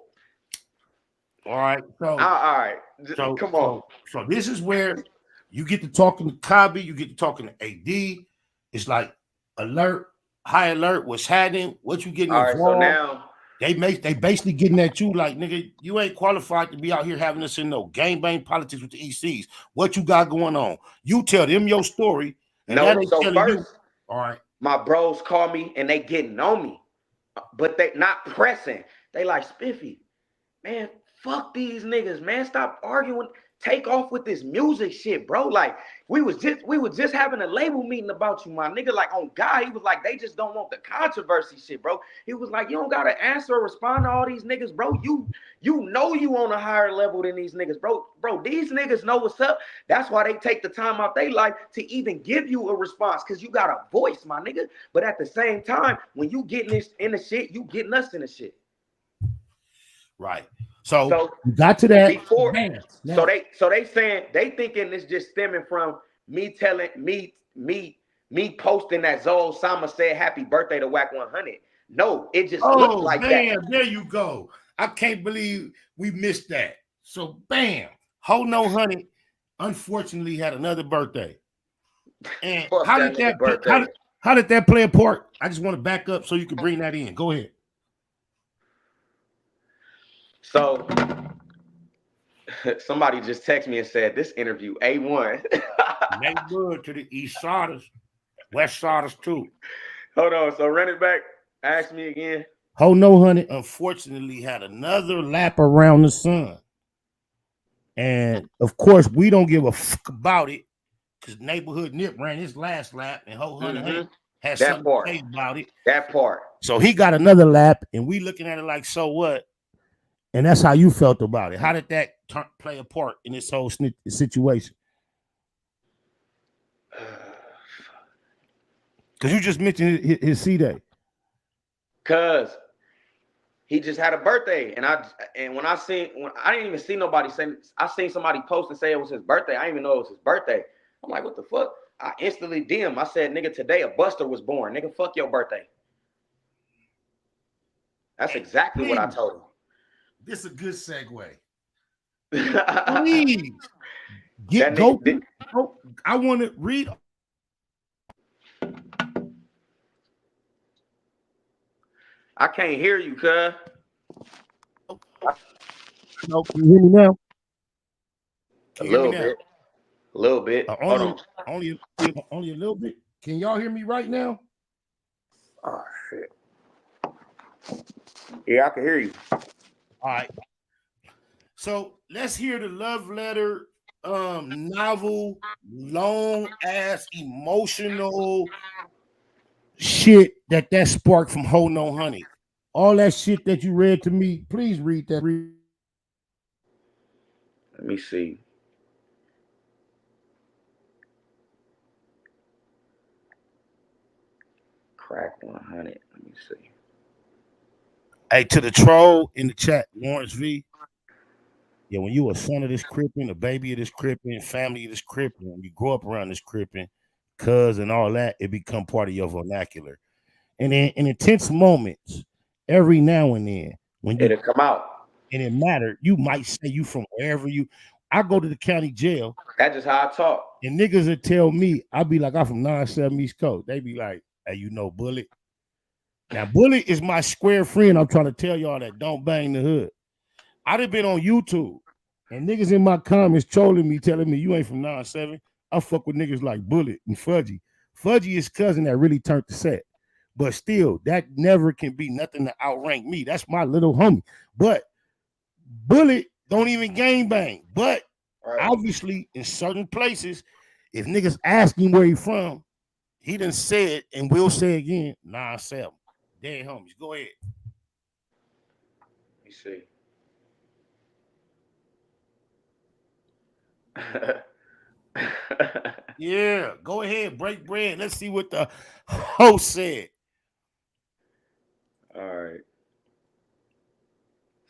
All right. So, all right. So, come on. So this is where you get to talking to Kabi, you get to talking to AD. It's like alert, high alert, what's happening, what you getting involved. All right, so now they basically getting at you like, nigga, you ain't qualified to be out here having us in no gangbang politics with the ECs. What you got going on? You tell them your story. And no, so first, all right. My bros call me and they getting on me. but they not pressing. They like, Spiffy, man, fuck these niggas, man. Stop arguing. Take off with this music shit, bro. Like, we was just having a label meeting about you, my nigga. Like, on God, he was like, they just don't want the controversy shit, bro. He was like, you don't gotta answer or respond to all these niggas, bro. You know you on a higher level than these niggas, bro. Bro, these niggas know what's up. That's why they take the time out their life to even give you a response, because you got a voice, my nigga. But at the same time, when you getting this in the shit, you getting us in the shit. Right. So you got to that before. man, So they saying they thinking it's just stemming from me telling me posting that Zoe Sama said happy birthday to Wacc 100. No, it just looked like bam, that. there you go. I can't believe we missed that. So bam, HoNo Hunnid unfortunately had another birthday. And how did that play a part? I just want to back up so you can bring that in. Go ahead. So somebody just texted me and said this interview A1. Neighborhood to the east siders, west siders too. Hold on. So run it back. Ask me again. HoNo Hunnid unfortunately had another lap around the sun. And of course, we don't give a fuck about it because Neighborhood Nip ran his last lap and HoNo Hunnid had something to say about it. That part. So he got another lap and we looking at it like, so what? And that's how you felt about it. How did that play a part in this whole situation? Because you just mentioned his C-Day. Cause he just had a birthday, and when I didn't even see nobody saying. I seen somebody post and say it was his birthday. I didn't even know it was his birthday. I'm like, what the fuck? I instantly DM. I said, nigga, today a Buster was born. Nigga, fuck your birthday. That's exactly what I told him. This is a good segue. Please I want to read. I can't hear you, cuz. No, can you hear me now? A little bit. Only a little bit. Can y'all hear me right now? Oh shit. Yeah, I can hear you. All right. So let's hear the love letter, novel, long ass emotional shit that sparked from HoNo Hunnid. All that shit that you read to me, please read that. Let me see. Crack 100. Let me see. Hey, to the troll in the chat, Lawrence V. Yeah, when you a son of this crippin', a baby of this crippin', family of this crippin', when you grow up around this crippin', cuz and all that, it become part of your vernacular. And in intense moments, every now and then, when it'll come out and it mattered, you might say you from wherever you. I go to the county jail. That's just how I talk. And niggas would tell me, I'll be like, I'm from 97 East Coast. They be like, hey, you know Bullet? Now, Bullet is my square friend. I'm trying to tell y'all that don't bang the hood. I'd have been on YouTube and niggas in my comments trolling me, telling me you ain't from 97. I fuck with niggas like Bullet and Fudgy. Fudgy is cousin that really turned the set. But still, that never can be nothing to outrank me. That's my little homie. But Bullet don't even gang bang. But obviously, in certain places, if niggas ask him where he from, he done said and will say again, 9-7. Dead homies. Go ahead. Let me see. Yeah, go ahead, break bread. Let's see what the host said. All right.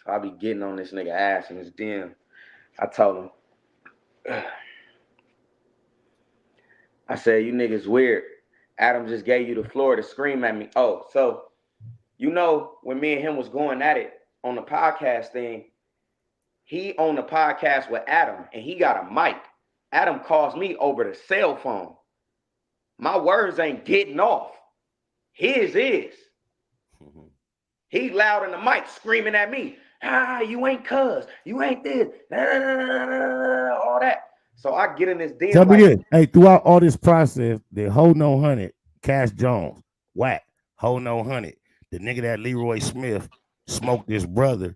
So I be getting on this nigga ass in his DM. I told him, I said, you niggas weird. Adam just gave you the floor to scream at me. Oh, so you know when me and him was going at it on the podcast thing, he on the podcast with Adam and he got a mic. Adam calls me over the cell phone. My words ain't getting off. His is. He loud in the mic screaming at me. You ain't cuz. You ain't this. All that. So I get in this DM. Tell me this. Hey, throughout all this process, the HoNo Hunnid, Cash Jones, Wacc, HoNo Hunnid, the nigga that Leroy Smith smoked his brother,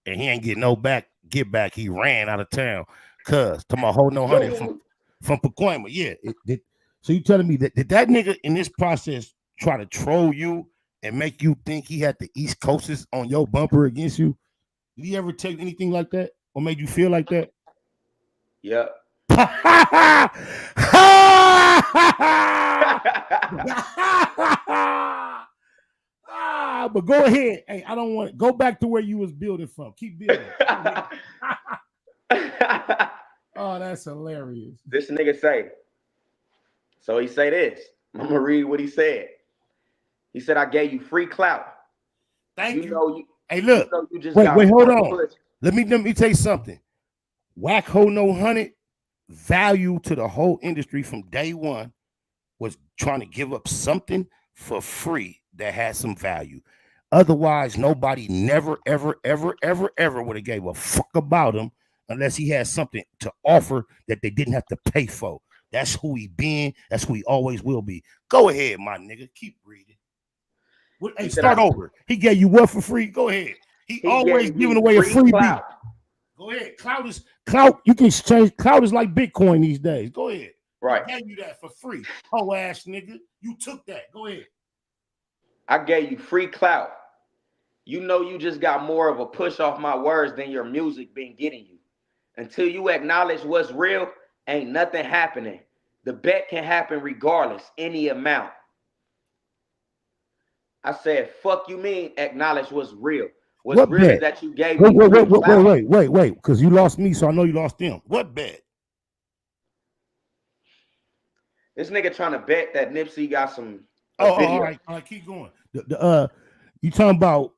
and he ain't get get back. He ran out of town. Cuz to my HoNo Hunnid from Pacoima. Yeah. So you telling me that did that nigga in this process try to troll you and make you think he had the East Coasters on your bumper against you? Did he ever tell you anything like that or made you feel like that? Yep. But go ahead. Hey, I don't want to go back to where you was building from. Keep building. Oh, that's hilarious. This nigga say. So he say this. I'm gonna read what he said. He said, "I gave you free clout. Thank you." Know you hey, look. You know you just wait, hold on. Push. Let me tell you something. Wacc HoNo Hunnid value to the whole industry from day one was trying to give up something for free that had some value. Otherwise, nobody never, ever, ever, ever, ever would have gave a fuck about him unless he had something to offer that they didn't have to pay for. That's who he been. That's who he always will be. Go ahead, my nigga. Keep reading. Hey, start over. He gave you what for free? Go ahead. He always giving away a free beat. Go ahead. Clout. You can exchange. Clout is like Bitcoin these days. Go ahead. Right. I gave you that for free. Oh, ass nigga. You took that. Go ahead. I gave you free clout. You know you just got more of a push off my words than your music been getting you. Until you acknowledge what's real, ain't nothing happening. The bet can happen regardless, any amount. I said, fuck you mean acknowledge what's real. What's real is that you gave me wait, because you lost me, so I know you lost them. What bet? This nigga trying to bet that Nipsey got some all right, keep going. You talking about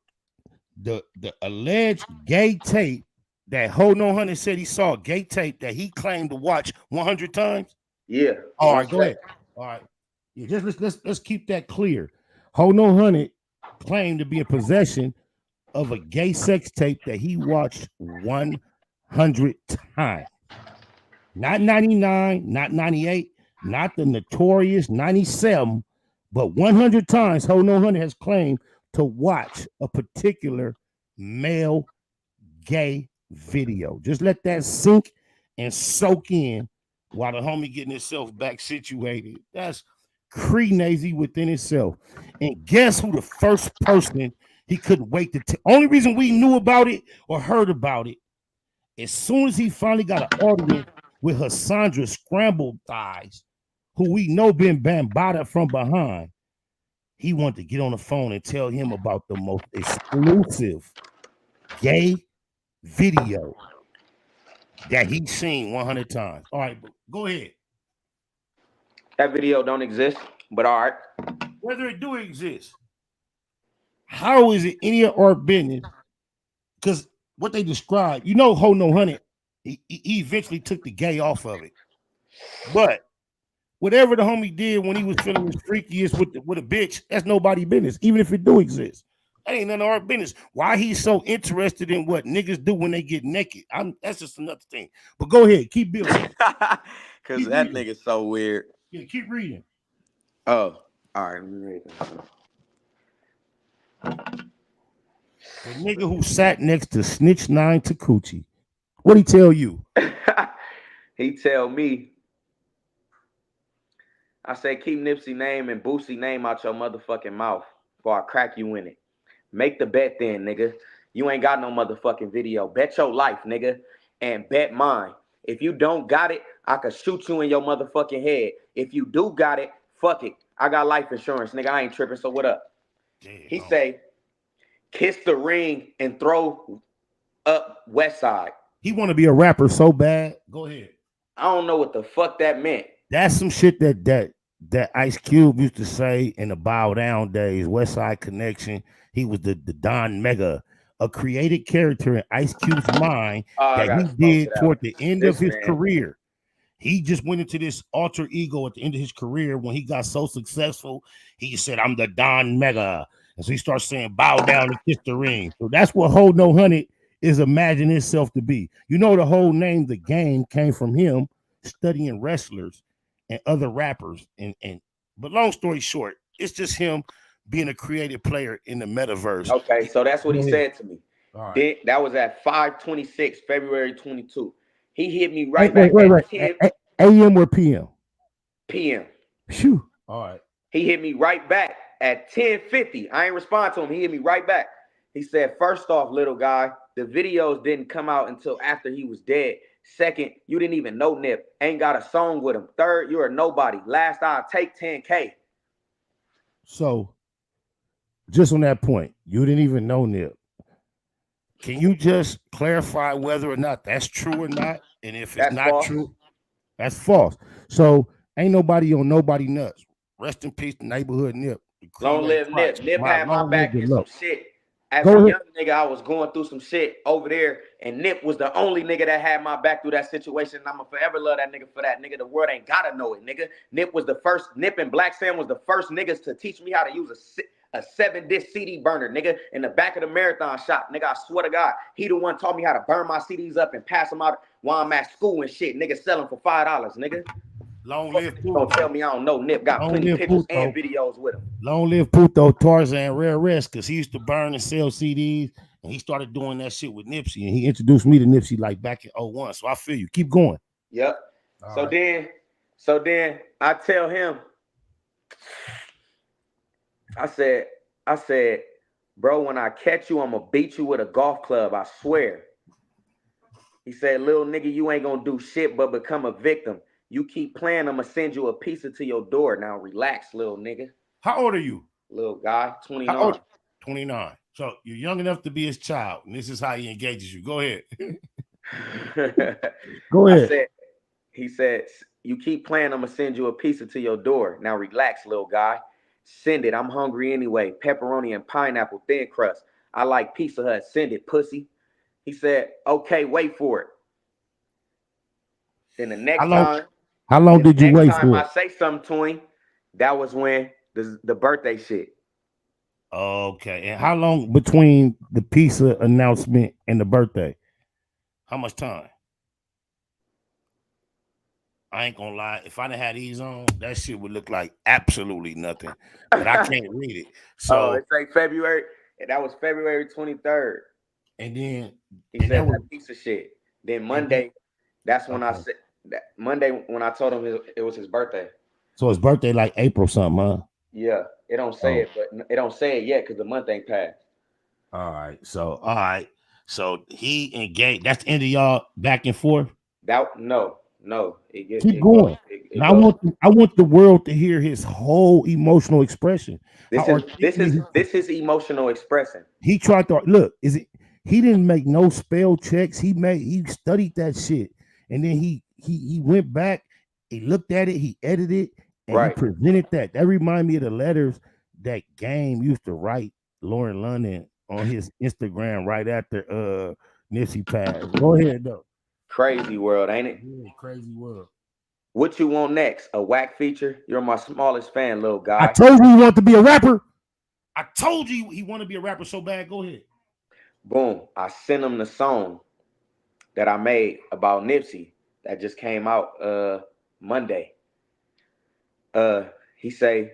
the alleged gay tape that HoNo Hunnid said he saw gay tape that he claimed to watch 100 times? Yeah. All right, go ahead. All right. Yeah, just let's keep that clear. HoNo Hunnid claimed to be in possession of a gay sex tape that he watched 100 times. Not 99, not 98, not the notorious 97, but 100 times HoNo Hunnid has claimed to watch a particular male gay video. Just let that sink and soak in while the homie getting himself back situated. That's crazy within itself. And guess who the first person he couldn't wait to only reason we knew about it or heard about it, as soon as he finally got an audience with Hassandra Scrambled Thighs, who we know been bambada from behind, he wanted to get on the phone and tell him about the most exclusive gay video that he's seen 100 times. All right, go ahead. That video don't exist, but all right. Whether it do exist, how is it any of our business? Because what they described, you know, HoNo Hunnid, he eventually took the gay off of it. But whatever the homie did when he was feeling his freakiest with a bitch, that's nobody's business, even if it do exist. That ain't none of our business. Why he's so interested in what niggas do when they get naked, that's just another thing. But go ahead, keep building. Because that nigga's so weird. Yeah, keep reading. Oh, all right. Let me read that. The nigga who sat next to Snitch 9 Takuchi, what'd he tell you? He tell me, I said, keep Nipsey name and Boosie name out your motherfucking mouth before I crack you in it. Make the bet then, nigga. You ain't got no motherfucking video. Bet your life, nigga, and bet mine. If you don't got it, I could shoot you in your motherfucking head. If you do got it, fuck it. I got life insurance, nigga. I ain't tripping, so what up? Damn. He say, kiss the ring and throw up West Side. He want to be a rapper so bad. Go ahead. I don't know what the fuck that meant. That's some shit that Ice Cube used to say in the Bow Down days, West Side Connection. He was the Don Mega, a created character in Ice Cube's mind that he did toward the end of his career. He just went into this alter ego at the end of his career when he got so successful. He said, I'm the Don Mega. And so he starts saying, bow down and kiss the ring. So that's what HoNo Hunnid is imagining itself to be. You know, the whole name, The Game, came from him studying wrestlers and other rappers. But long story short, it's just him being a creative player in the metaverse. Okay, so that's what he said to me. All right. Then, that was at 5:26, February 22. He hit me right back at 10 AM or PM? p.m. Phew. All right. He hit me right back at 10:50. I ain't respond to him. He hit me right back. He said, first off, little guy, the videos didn't come out until after he was dead. Second, you didn't even know Nip. Ain't got a song with him. Third, you're a nobody. Last, I'll take 10K. So, just on that point, you didn't even know Nip. Can you just clarify whether or not that's true or not? And if it's not false. True, that's false. So, ain't nobody on nobody nuts. Rest in peace, the neighborhood Nip. Long live Nip. Nip had my back in some shit. As Go a ahead. young nigga, I was going through some shit over there, and Nip was the only nigga that had my back through that situation. And I'ma forever love that nigga for that. Nigga, the world ain't gotta know it, nigga. Nip and Black Sam was the first niggas to teach me how to use a 7-disc CD burner, nigga, in the back of the marathon shop. Nigga, I swear to God, he the one taught me how to burn my CDs up and pass them out while I'm at school and shit. Nigga, sell them for $5, nigga. Long live Puto. Don't tell me I don't know. Nip got plenty pictures and videos with him. Long live Puto, Tarzan, Rare Risk, because he used to burn and sell CDs, and he started doing that shit with Nipsey, and he introduced me to Nipsey like back in 01. So I feel you. Keep going. Yep. So then I tell him, I said, bro, when I catch you, I'm gonna beat you with a golf club, I swear. He said, little nigga, you ain't gonna do shit but become a victim. You keep playing, I'm gonna send you a pizza to your door. Now relax, little nigga. How old are you? Little guy, 29. How old? 29. So you're young enough to be his child, and this is how he engages you. Go ahead. Go ahead. He said, you keep playing, I'm gonna send you a pizza to your door. Now relax, little guy. Send it. I'm hungry anyway. Pepperoni and pineapple thin crust. I like Pizza Hut. Send it, pussy. He said, okay, wait for it. Then the next time. How long did you wait for it? I say something to him, that was when the birthday shit. Okay. And how long between the pizza announcement and the birthday? How much time? I ain't gonna lie. If I done had these on, that shit would look like absolutely nothing. But I can't read it. So it's like February. That was February 23rd. And then he said that piece of shit. Then Monday, that's when I said that Monday when I told him it was his birthday. So his birthday like April something, huh? Yeah, it don't say it, but it don't say it yet because the month ain't passed. All right. So he engaged. That's the end of y'all back and forth. No. Keep going. I want the world to hear his whole emotional expression. This is emotional expression. He tried to look. He didn't make no spell checks. He studied that shit, and then he went back. He looked at it. He edited it, and he presented that. That reminded me of the letters that Game used to write Lauren London on his Instagram right after Nipsey passed. Go ahead though. Crazy world, ain't it? Yeah, crazy world. What you want next? A Wacc feature? You're my smallest fan, little guy. I told you he wanted to be a rapper. I told you he wanted to be a rapper so bad. Go ahead. Boom. I sent him the song that I made about Nipsey that just came out Monday. He say,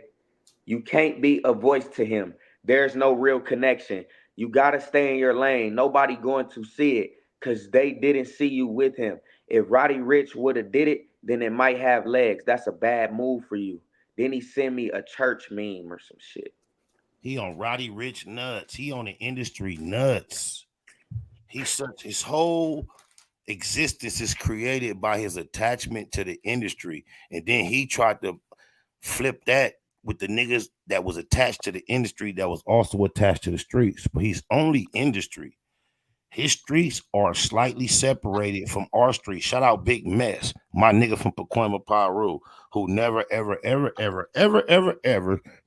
you can't be a voice to him. There's no real connection. You gotta stay in your lane. Nobody going to see it because they didn't see you with him. If Roddy Ricch would have did it, then it might have legs. That's a bad move for you. Then he sent me a church meme or some shit. He on Roddy Ricch nuts. He on the industry nuts. His whole existence is created by his attachment to the industry. And then he tried to flip that with the niggas that was attached to the industry that was also attached to the streets. But he's only industry. His streets are slightly separated from our streets. Shout out Big Mess, my nigga from Pacoima, Peru, who never, ever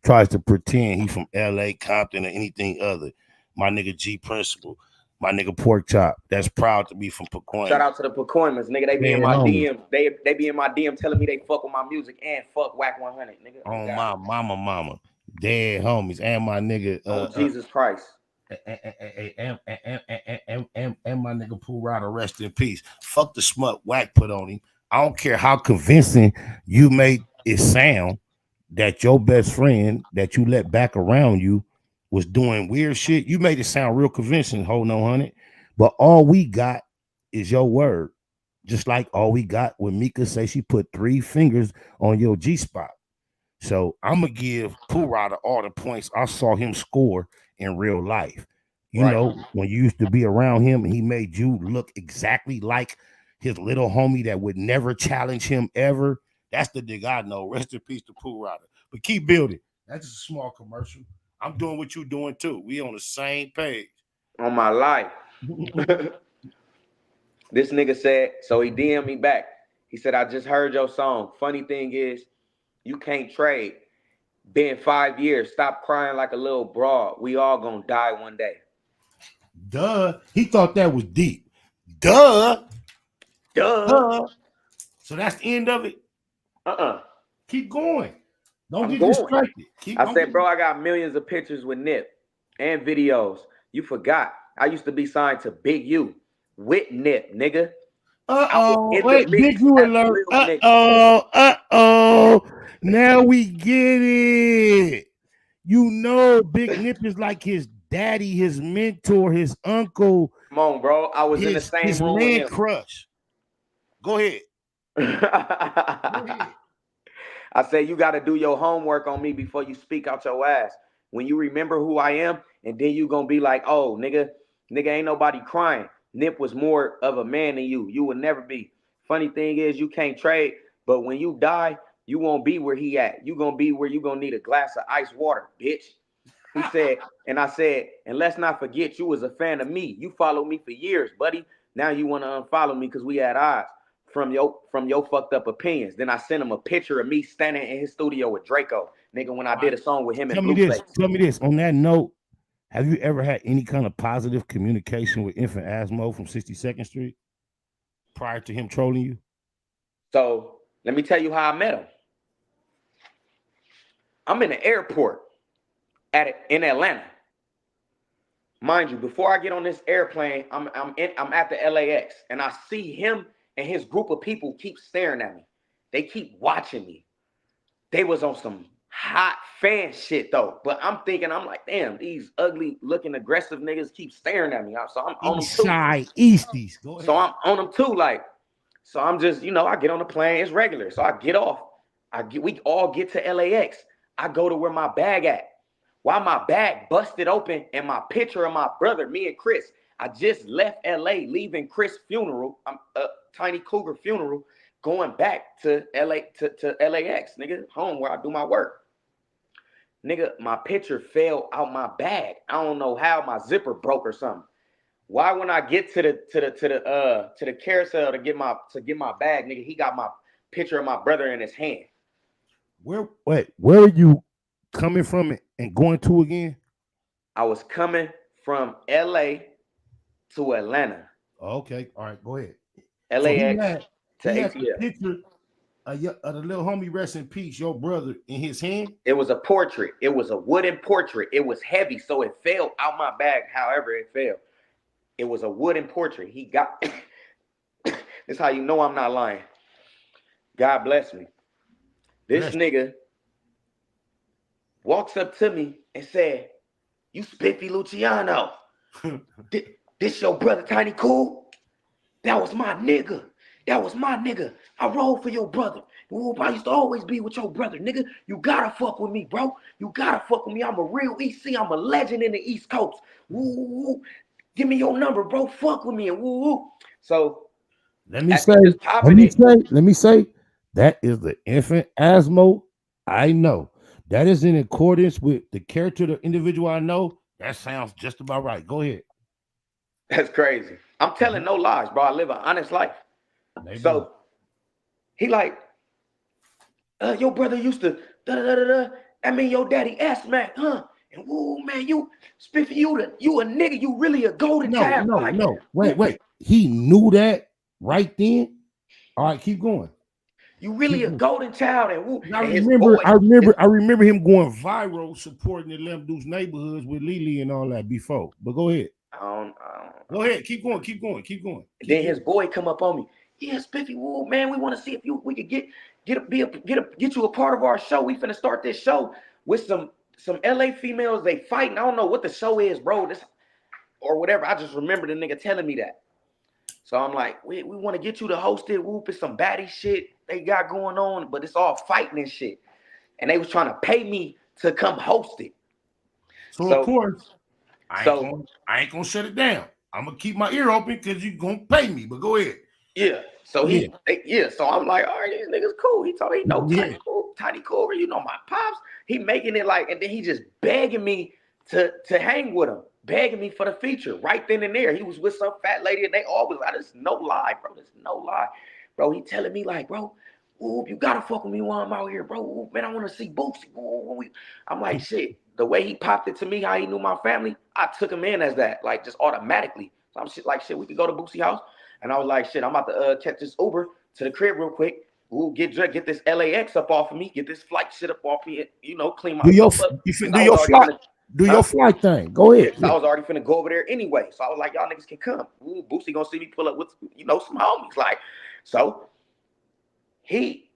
tries to pretend he from LA, Compton, or anything other. My nigga G Principal, my nigga Pork Chop, that's proud to be from Pacoima. Shout out to the Pacoimas, nigga. They be in my DM. They be in my DM telling me they fuck with my music and fuck Wacc 100, nigga. Oh my mama. Dead homies. And my nigga Jesus Christ. And my nigga Pooh Rider, rest in peace. Fuck the smut Wacc put on him. I don't care how convincing you made it sound. that your best friend that you let back around you was doing weird shit. You made it sound real convincing, HoNo Hunnid, but all we got is your word. Just like all we got when Mika say she put 3 fingers on your G spot. So I'm gonna give Pooh Rider all the points I saw him score in real life. You Right. know, when you used to be around him, he made you look exactly like his little homie that would never challenge him ever. That's the nigga I know. Rest in peace to Pooh Rider. But keep building. That's just a small commercial. I'm doing what you're doing too. We on the same page. On my life. This nigga said, so he DM'd me back. He said, I just heard your song. Funny thing is, you can't trade. Been 5 years. Stop crying like a little broad. We all gonna die one day. Duh. He thought that was deep. Duh. So that's the end of it. Keep going. Don't get distracted. I said, bro, I got millions of pictures with Nip and videos. You forgot. I used to be signed to Big U with Nip, nigga. Wait, Big U alert. Now we get it. You know, Big Nip is like his daddy, his mentor, his uncle. Come on, bro. I was in the same room with him. Crush. Go ahead. I said, you got to do your homework on me before you speak out your ass. When you remember who I am, and then you going to be like, oh, nigga, ain't nobody crying. Nip was more of a man than you. You would never be. Funny thing is, you can't trade, but when you die, you won't be where he at. You going to be where you going to need a glass of ice water, bitch. He said, and I said, and let's not forget, you was a fan of me. You followed me for years, buddy. Now you want to unfollow me because we had odds from your fucked up opinions. Then I sent him a picture of me standing in his studio with Draco, nigga, when I did a song with him and Blueface. Tell me this. On that note, have you ever had any kind of positive communication with Infant Asmo from 62nd Street prior to him trolling you? So let me tell you how I met him. I'm in the airport in Atlanta. Mind you, before I get on this airplane, I'm at the LAX, and I see him and his group of people keep staring at me. They keep watching me. They was on some hot fan shit though, but I'm like, damn, these ugly looking aggressive niggas keep staring at me. So I'm on them too. Easties. So I'm on them too, like, so I'm just, I get on the plane, it's regular. So I get off. We all get to LAX. I go to where my bag at. While my bag busted open and my picture of my brother, me and Chris, I just left LA, leaving Chris' funeral, Tiny Cougar funeral, going back to LA to LAX, nigga, home where I do my work. Nigga, my picture fell out my bag. I don't know how, my zipper broke or something. Why when I get to the carousel to get my bag, nigga, he got my picture of my brother in his hand. Where are you coming from and going to again? I was coming from LA to Atlanta. Okay, all right, go ahead. LAX to ATL. The picture of the little homie, rest in peace, your brother, in his hand. It was a portrait. It was a wooden portrait. It was heavy, so it fell out my bag. However, it fell. It was a wooden portrait. He got. This is how you know I'm not lying. God bless me. This nigga walks up to me and said, "You Spiffie Luciano. This your brother Tiny Cool? That was my nigga. That was my nigga. I rolled for your brother. Ooh, I used to always be with your brother, nigga. You gotta fuck with me, bro. You gotta fuck with me. I'm a real EC. I'm a legend in the East Coast. Woo, give me your number, bro. Fuck with me and woo." So let me say, that is the Infant Asmo I know. That is in accordance with the character of the individual I know. That sounds just about right. Go ahead. That's crazy. I'm telling no lies, bro. I live an honest life. So he like, your brother used to I mean, your daddy S-Mac, huh? And woo, man, you Spiffy, you a nigga. You really a golden child. No. Wait. He knew that right then. All right, keep going. You really a golden child, and woo. I remember him going viral supporting the Lamb Deuce neighborhoods with Lily and all that before. But go ahead. Go ahead. Keep going. Then his boy come up on me. Yeah, Spiffy, woo, man, we want to see if we could get get you a part of our show. We finna start this show with some LA females. They fighting. I don't know what the show is, bro. This or whatever. I just remember the nigga telling me that. So I'm like, we want to get you to host it. Whoop, it's some baddie shit they got going on, but it's all fighting and shit. And they was trying to pay me to come host it. So of course, I ain't gonna shut it down. I'm gonna keep my ear open because you gonna pay me. But go ahead. Yeah. So so I'm like, all right, these niggas cool. He told me, Tiny Cool, you know my pops. He making it like, and then he just begging me to hang with him, begging me for the feature right then and there. He was with some fat lady, and they always like, this no lie, bro. This no lie, bro. He telling me like, bro, ooh, you gotta fuck with me while I'm out here, bro. Ooh, man, I want to see Boosie. Ooh. I'm like, shit. The way he popped it to me, how he knew my family, I took him in as that, like just automatically. So I'm shit, we could go to Boosie house. And I was like, shit, I'm about to catch this Uber to the crib real quick. Ooh, get this LAX up off of me, get this flight shit up off me, you know, clean myself up. Do your flight thing. Go ahead. So I was already finna go over there anyway. So I was like, y'all niggas can come. Ooh, Boosie gonna see me pull up with, you know, some homies. Like, so he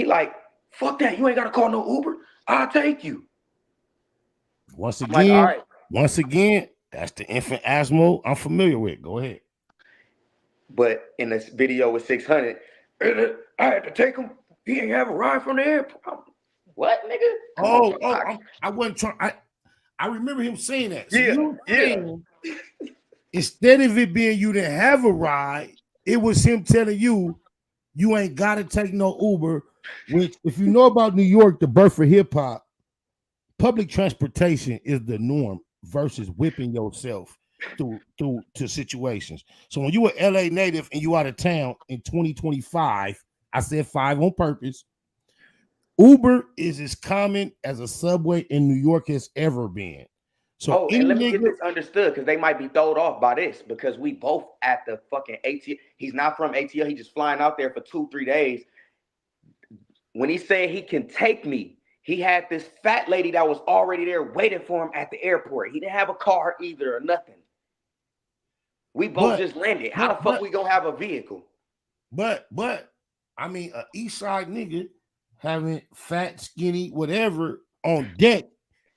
like, fuck that. You ain't gotta call no Uber. I'll take you. Once again, that's the infant Asmo I'm familiar with. Go ahead. But in this video with 600, I had to take him. He ain't have a ride from the airport. What, nigga? I wasn't trying. I remember him saying that. So instead of it being you didn't have a ride, it was him telling you you ain't got to take no Uber. Which, if you know about New York, the birth of hip hop, public transportation is the norm versus whipping yourself to situations. So when you were LA native and you out of town in 2025, I said 5 on purpose. Uber is as common as a subway in New York has ever been. So and let me get this understood, because they might be throwed off by this, because we both at the fucking ATL. He's not from ATL. He's just flying out there for 2-3 days. When he said he can take me, he had this fat lady that was already there waiting for him at the airport. He didn't have a car either or nothing. We both just landed. How the fuck we gonna have a vehicle? But I mean, a East Side nigga having fat, skinny, whatever on deck,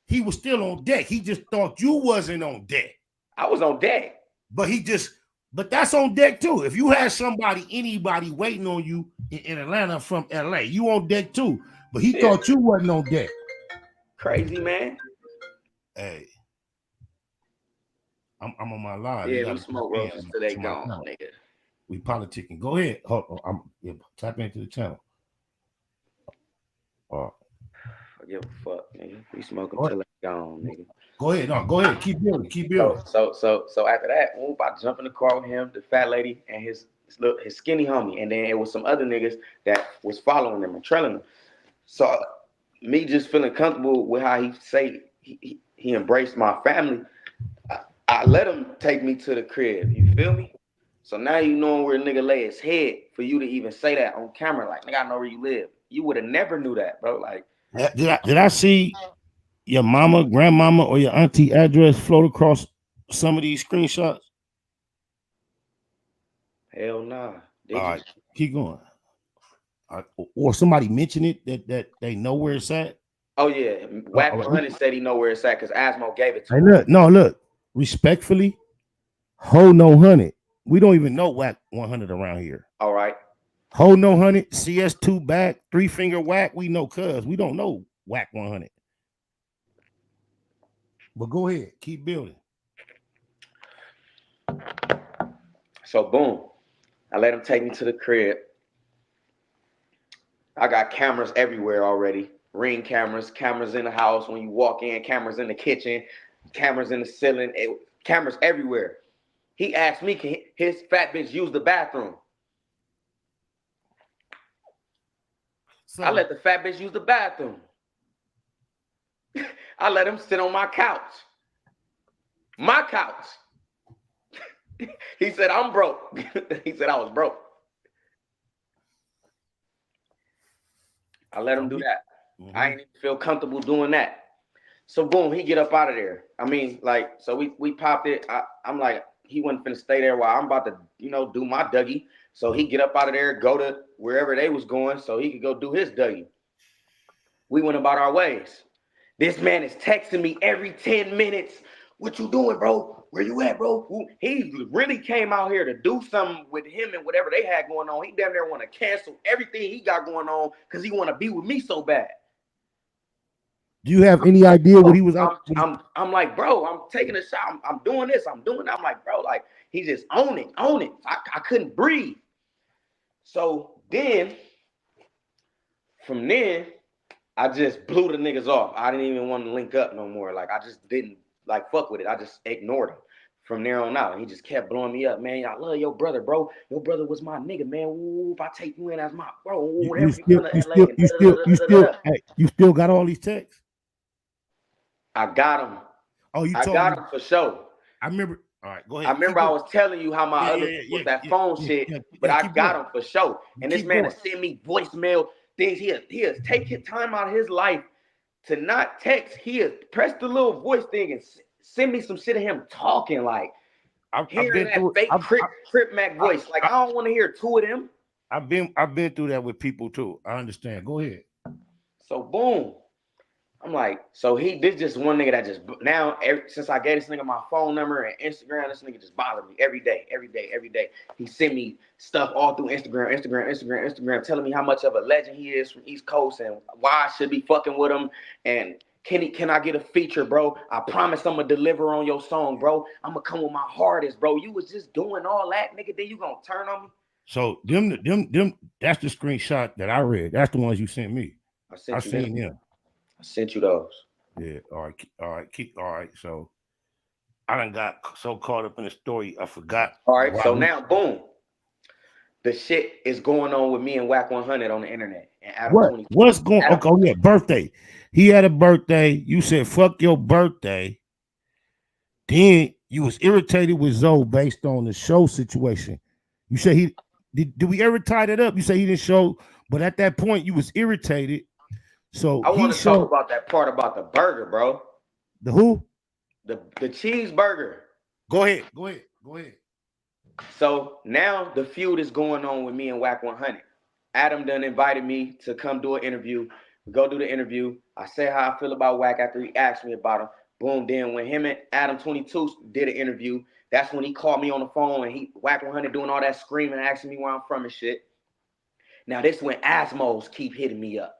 he was still on deck. He just thought you wasn't on deck. I was on deck. But that's on deck too. If you had anybody waiting on you in Atlanta from LA, you on deck too. But he thought you wasn't on deck. Crazy, man. Hey. I'm on my line. Yeah, we smoke roses till they gone, nigga. We politicking. Go ahead. Hold on. Tap into the channel. I give a fuck, nigga. We smoking till they gone, nigga. Go ahead. No, go ahead. Keep building. So after that, whoop, I jump in the car with him, the fat lady, and his skinny homie, and then it was some other niggas that was following them and trailing them. So me just feeling comfortable with how he embraced my family. I let him take me to the crib. You feel me? So now you know where a nigga lay his head for you to even say that on camera. Like, nigga, I know where you live. You would have never knew that, bro. Like, did I see your mama, grandmama, or your auntie address float across some of these screenshots? Hell nah. All right, keep going. Or somebody mention it that they know where it's at. Oh yeah, Wacc HoNo said he know where it's at because Asmo gave it to him. Look. Respectfully, HoNo Hunnid. We don't even know Wacc 100 around here. All right. HoNo Hunnid, CS2 back, 3-finger Wacc. We know cuz. We don't know Wacc 100. But go ahead. Keep building. So boom. I let him take me to the crib. I got cameras everywhere already. Ring cameras in the house when you walk in, cameras in the kitchen, cameras in the ceiling, cameras everywhere. He asked me, can his fat bitch use the bathroom? I let the fat bitch use the bathroom. I let him sit on my couch. My couch. He said, I'm broke. He said I was broke. I let him do that. I ain't even feel comfortable doing that. So boom, he get up out of there. I mean, like, so we popped it. I'm like, he wasn't finna stay there while I'm about to, do my Dougie. So he get up out of there, go to wherever they was going so he could go do his W. We went about our ways. This man is texting me every 10 minutes. What you doing, bro? Where you at, bro? He really came out here to do something with him and whatever they had going on. He damn near want to cancel everything he got going on because he want to be with me so bad. Do you have any idea what he was out? I'm like, bro, I'm taking a shot. I'm doing this. I'm doing that. I'm like, bro, like, he just own it. I couldn't breathe. So then, from then, I just blew the niggas off. I didn't even want to link up no more. Like, I just didn't, like, fuck with it. I just ignored him from there on out. He just kept blowing me up, man. I love your brother, bro. Your brother was my nigga, man. Ooh, if I take you in as my bro, whatever you still got all these texts? I got him. Oh, I got him for sure. I remember. All right, go ahead. I remember I was telling you how my other was that phone shit, but I got him for sure. And this man has sent me voicemail things. He has taken time out of his life to not text. He has pressed the little voice thing and send me some shit of him talking, like hearing that fake Crip Mac voice. Like, I don't want to hear two of them. I've been through that with people too. I understand. Go ahead. So boom. I'm like, so this just one nigga that just now, since I gave this nigga my phone number and Instagram, this nigga just bothered me every day. He sent me stuff all through Instagram, telling me how much of a legend he is from East Coast and why I should be fucking with him. And can I get a feature, bro? I promise I'm gonna deliver on your song, bro. I'm gonna come with my hardest, bro. You was just doing all that, nigga. Then you gonna turn on me? So them, that's the screenshot that I read. That's the ones you sent me. I seen them. I sent you those. Yeah. All right. So I done got so caught up in the story, I forgot. All right. So now, boom. The shit is going on with me and Wacc HoNo on the internet. And Adam What's going on? Okay, yeah, birthday. He had a birthday. You said, fuck your birthday. Then you was irritated with Zoe based on the show situation. You said did we ever tie that up? You say he didn't show, but at that point you was irritated. So I want to talk about that part about the burger, bro. The who? The cheeseburger. Go ahead. So now the feud is going on with me and Wacc HoNo. Adam done invited me to come do an interview. We go do the interview. I say how I feel about Wacc after he asked me about him. Boom, then when him and Adam 22 did an interview, that's when he called me on the phone and Wacc HoNo doing all that screaming, asking me where I'm from and shit. Now this when Asmos keep hitting me up.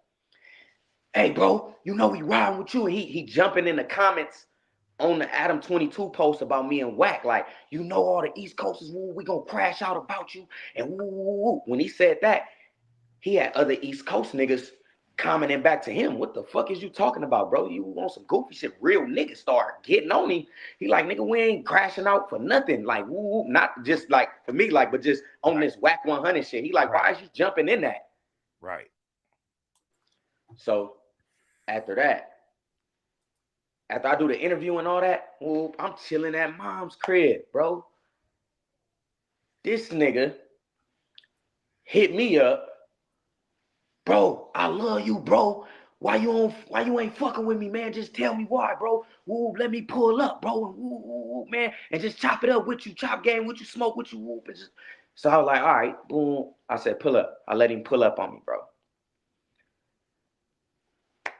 Hey, bro, you know we riding with you. And he jumping in the comments on the Adam 22 post about me and Wacc. Like, you know all the East Coasters, we gonna crash out about you. And when he said that, he had other East Coast niggas commenting back to him. What the fuck is you talking about, bro? You want some goofy shit? Real niggas start getting on him. He like, nigga, we ain't crashing out for nothing. Like, not just like for me, like, but just on this Wacc HoNo shit. He like, why is you jumping in that? Right. So after that, after I do the interview and all that, I'm chilling at mom's crib, bro. This nigga hit me up. Bro, I love you, bro. Why you ain't fucking with me, man? Just tell me why, bro. Let me pull up, bro. And man, and just chop it up with you, chop game with you, smoke with you. So I was like, all right, boom. I said, pull up. I let him pull up on me, bro.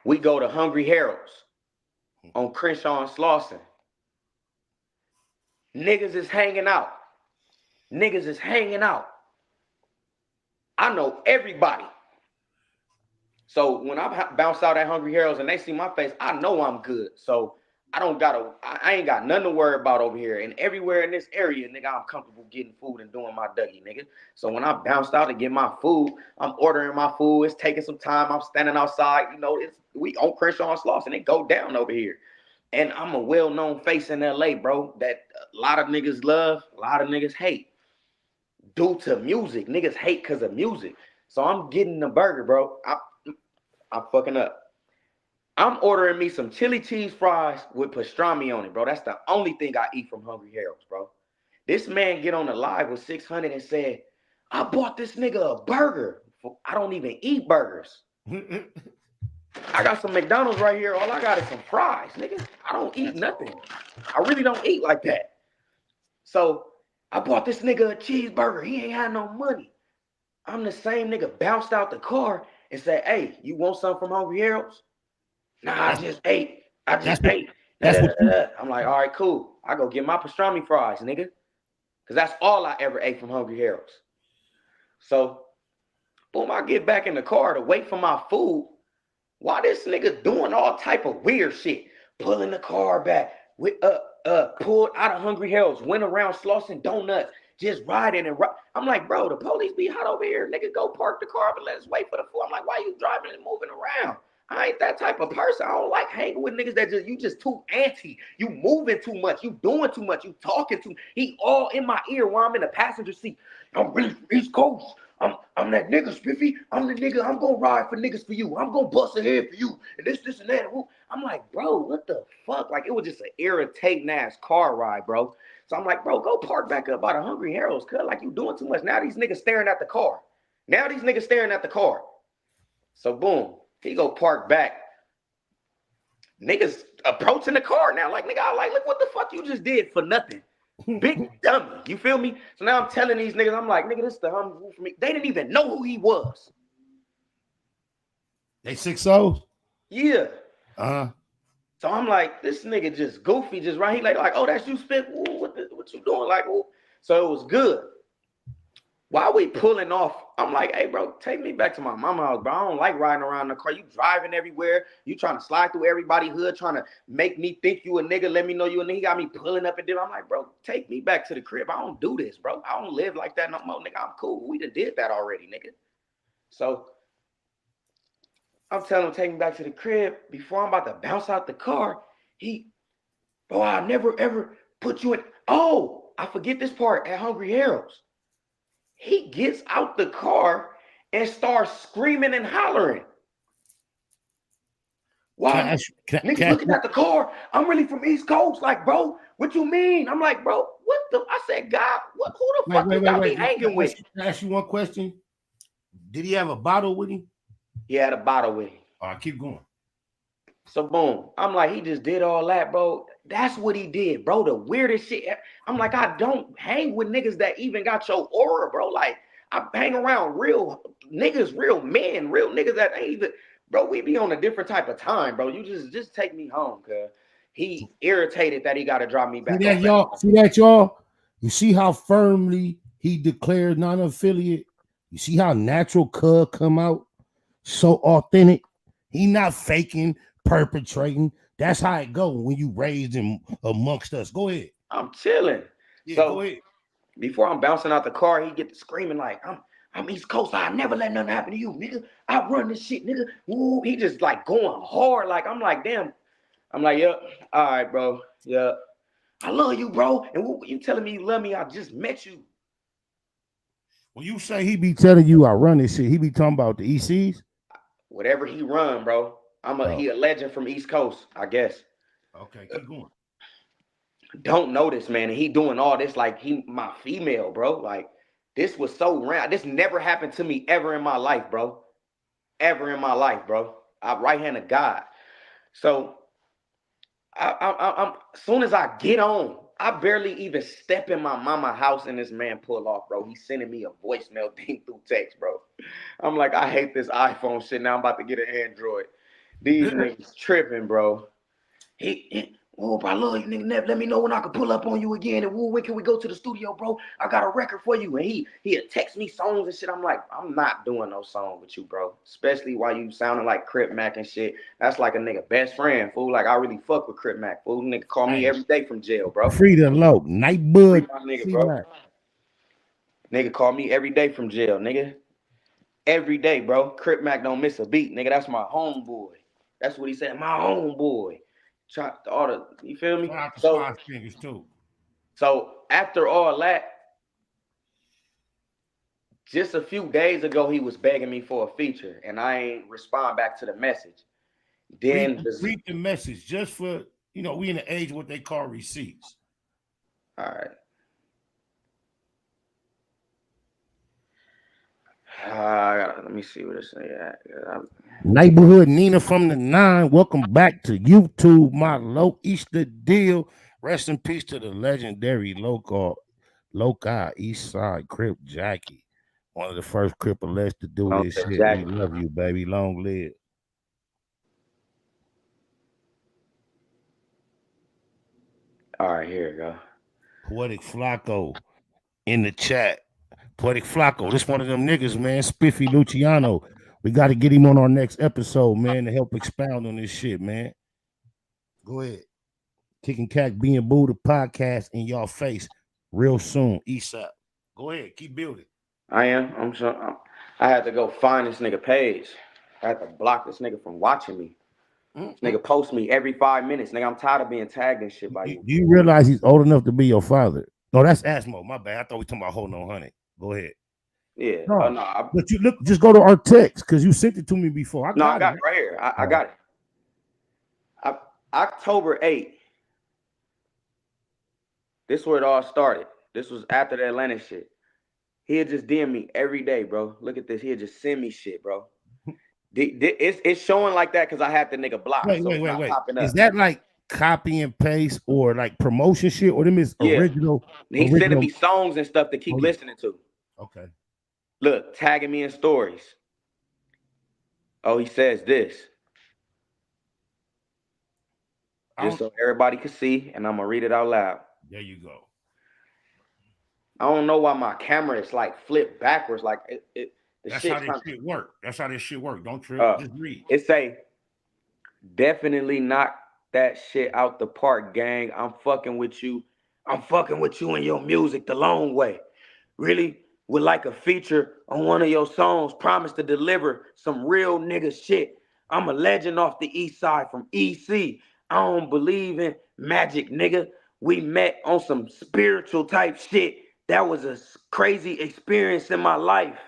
We go to Hungry Harold's on Crenshaw and Slauson. Niggas is hanging out. I know everybody. So when I bounce out at Hungry Harold's and they see my face, I know I'm good. So I ain't got nothing to worry about over here. And everywhere in this area, nigga, I'm comfortable getting food and doing my Dougie, nigga. So when I bounced out to get my food, I'm ordering my food. It's taking some time. I'm standing outside. You know, we on Crenshaw and Slauson. It go down over here. And I'm a well-known face in LA, bro, that a lot of niggas love, a lot of niggas hate. Due to music. Niggas hate because of music. So I'm getting the burger, bro. I'm fucking up. I'm ordering me some chili cheese fries with pastrami on it, bro. That's the only thing I eat from Hungry Harold's, bro. This man get on the live with 600 and said, I bought this nigga a burger. I don't even eat burgers. I got some McDonald's right here. All I got is some fries, nigga. I don't eat nothing. I really don't eat like that. So I bought this nigga a cheeseburger. He ain't had no money. I'm the same nigga bounced out the car and said, hey, you want something from Hungry Harold's? Nah, I just ate. I'm like, all right, cool. I go get my pastrami fries, nigga. Because that's all I ever ate from Hungry Harold's. So, boom, I get back in the car to wait for my food. Why this nigga doing all type of weird shit? Pulling the car back, pulled out of Hungry Harold's, went around Slauson Donuts, just riding and I'm like, bro, the police be hot over here. Nigga, go park the car, but let us wait for the food. I'm like, why you driving and moving around? I ain't that type of person. I don't like hanging with niggas that you just too anti. You moving too much. You doing too much. You talking too. He all in my ear while I'm in the passenger seat. I'm really from East Coast. I'm that nigga, Spiffie. I'm the nigga. I'm gonna ride for niggas for you. I'm gonna bust a head for you. And this and that. I'm like, bro, what the fuck? Like, it was just an irritating ass car ride, bro. So I'm like, bro, go park back up by the Hungry Harold's, cuz like you doing too much. Now these niggas staring at the car. So boom, he go park back. Niggas approaching the car now. Like, nigga, I like, look what the fuck you just did for nothing. Big dummy. You feel me? So now I'm telling these niggas, I'm like, nigga, this is the humble for me. They didn't even know who he was. They 6'0"? Yeah. Uh-huh. So I'm like, this nigga just goofy, just right. He like, oh, that's you, Spiff. What you doing? Like, ooh. So it was good. While we pulling off, I'm like, hey, bro, take me back to my mama house, bro. I don't like riding around in the car. You driving everywhere. You trying to slide through everybody's hood, trying to make me think you a nigga. Let me know you a nigga. He got me pulling up and down. I'm like, bro, take me back to the crib. I don't do this, bro. I don't live like that no more, nigga. I'm cool. We done did that already, nigga. So I'm telling him, take me back to the crib. Before I'm about to bounce out the car, bro, I never ever put you in. Oh, I forget this part at Hungry Harold's. He gets out the car and starts screaming and hollering. Why? Niggas looking at the car. I'm really from East Coast. Like, bro, what you mean? I'm like, bro, what the? I said, God, who the fuck you got me hanging with? Can I ask you one question? Did he have a bottle with him? He had a bottle with him. All right, keep going. So boom, I'm like, he just did all that, bro. That's what he did, bro. The weirdest shit. I'm like, I don't hang with niggas that even got your aura, bro. Like, I hang around real niggas, real men, real niggas that ain't even, bro. We be on a different type of time, bro. You just take me home, cuz he irritated that he got to drop me back. See that, y'all? You see how firmly he declared non-affiliate? You see how natural cuz come out? So authentic. He not faking, perpetrating. That's how it go when you raised him amongst us. Go ahead. I'm chilling. Yeah, so go ahead. Before I'm bouncing out the car, he get to screaming like, I'm East Coast. I never let nothing happen to you, nigga. I run this shit, nigga. Ooh, he just like going hard. Like, I'm like, damn. I'm like, yep. All right, bro. Yep. I love you, bro. And you telling me you love me? I just met you. When you say he be telling you I run this shit, he be talking about the ECs? Whatever he run, bro. He a legend from East Coast, I guess. Okay, keep going. Don't notice, man. And he doing all this like he my female, bro. Like, this was so random. This never happened to me ever in my life, bro. Ever in my life, bro. I'm right hand of God. So I'm as soon as I get on, I barely even step in my mama house and this man pull off, bro. He's sending me a voicemail thing through text, bro. I'm like, I hate this iPhone shit. Now I'm about to get an Android. These niggas tripping, bro. Oh, bro, I love you, nigga. Let me know when I can pull up on you again. And when can we go to the studio, bro? I got a record for you. And he'll text me songs and shit. I'm like, I'm not doing no song with you, bro. Especially while you sounding like Crip Mac and shit. That's like a nigga best friend, fool. Like, I really fuck with Crip Mac, fool. Nigga call me every day from jail, bro. Free the low. Nightbud. Nigga, bro. Nigga call me every day from jail, nigga. Every day, bro. Crip Mac don't miss a beat, nigga. That's my homeboy. That's what he said, my homeboy. You feel me? So after all that, just a few days ago, he was begging me for a feature, and I ain't respond back to the message. Then read the message just for, we in the age what they call receipts. All right. Let me see what it say. Neighborhood Nina from the 9. Welcome back to YouTube, my low Easter deal. Rest in peace to the legendary Loci, East Side, Crip, Jackie. One of the first Cripplettes to do Long this live shit. Jackie. We love you, baby. Long live. All right, here we go. Poetic Flacco in the chat. Poetic Flacco, this one of them niggas, man. Spiffie Luciano. We got to get him on our next episode, man, to help expound on this shit, man. Go ahead. Kicking Cack Being Boo, the podcast in y'all face real soon. Eastside. Go ahead. Keep building. I am. I had to go find this nigga page. I had to block this nigga from watching me. This nigga post me every 5 minutes. Nigga, I'm tired of being tagged and shit by you. Do you realize he's old enough to be your father? No, that's Asmo. My bad. I thought we were talking about HoNo Hunnid. Go ahead. Yeah. No, Oh, no. but you look, just go to our text because you sent it to me before. I got it right here. I got it. October 8th. This is where it all started. This was after the Atlanta shit. He'd just DM me every day, bro. Look at this. He'd just send me shit, bro. It's showing like that because I had the nigga blocked. Wait. Is that like copy and paste or like promotion shit, or them is original? He's sending me songs and stuff to keep listening to. Okay. Look, tagging me in stories. Oh, he says this. Just so everybody can see, and I'm gonna read it out loud. There you go. I don't know why my camera is like flipped backwards. Like That's how this shit work. That's how this shit work. Don't trip. Just read. It say, definitely knock that shit out the park, gang. I'm fucking with you. I'm fucking with you and your music the long way. Really would like a feature on one of your songs. Promise to deliver some real nigga shit. I'm a legend off the east side from EC. I don't believe in magic, nigga. We met on some spiritual type shit. That was a crazy experience in my life.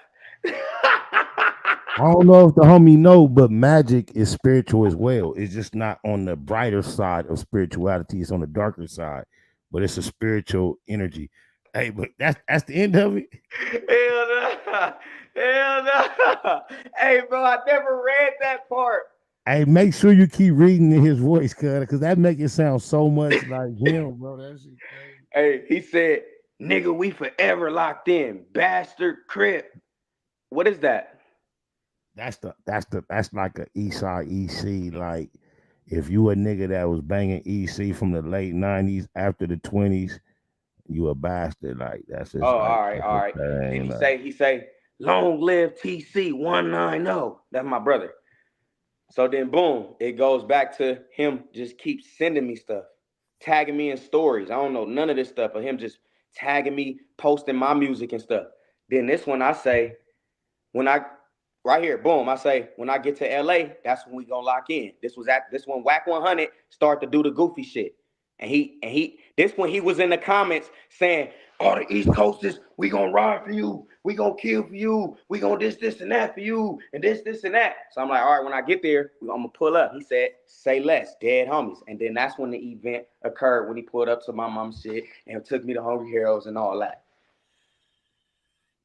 I don't know if the homie know, but magic is spiritual as well. It's just not on the brighter side of spirituality. It's on the darker side, but it's a spiritual energy. Hey, but that's the end of it. Hell no. Hell no. Hey, bro, I never read that part. Hey, make sure you keep reading in his voice, because that make it sound so much like him, bro. That shit crazy. Hey, he said, nigga, we forever locked in. Bastard Crip. What is that? That's like a Eastside EC. Like, if you a nigga that was banging EC from the late 90s after the 20s, you a bastard. Like, that's just all right. Then he say, long live TC 190. That's my brother. So then boom, it goes back to him just keep sending me stuff, tagging me in stories. I don't know none of this stuff, but him just tagging me, posting my music and stuff. Then this one I say, right here, boom, I say, when I get to LA, that's when we gonna lock in. This when Wacc HoNo start to do the goofy shit. And this when he was in the comments saying, all the East Coasters, we gonna ride for you, we gonna kill for you, we gonna this and that for you, and this and that. So I'm like, all right, when I get there, I'm gonna pull up. He said, say less, dead homies. And then that's when the event occurred, when he pulled up to my mom's shit and took me to Hungry Heroes and all that.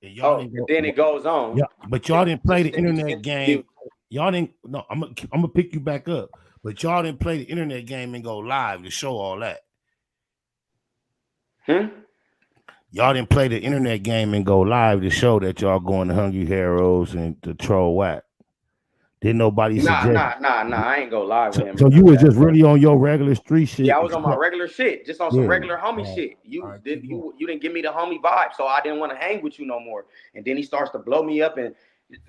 Then it goes on. Yeah, but y'all didn't play the internet game. Y'all didn't. No, I'm gonna pick you back up. But y'all didn't play the internet game and go live to show all that. Y'all didn't play the internet game and go live to show that y'all going to Hungry Heroes and to troll Wacc. Didn't nobody suggest? Nah. I ain't go live with him. So you was just really on your regular street shit. Yeah, I was on my regular shit, just on some regular homie shit. You didn't give me the homie vibe, so I didn't want to hang with you no more. And then he starts to blow me up and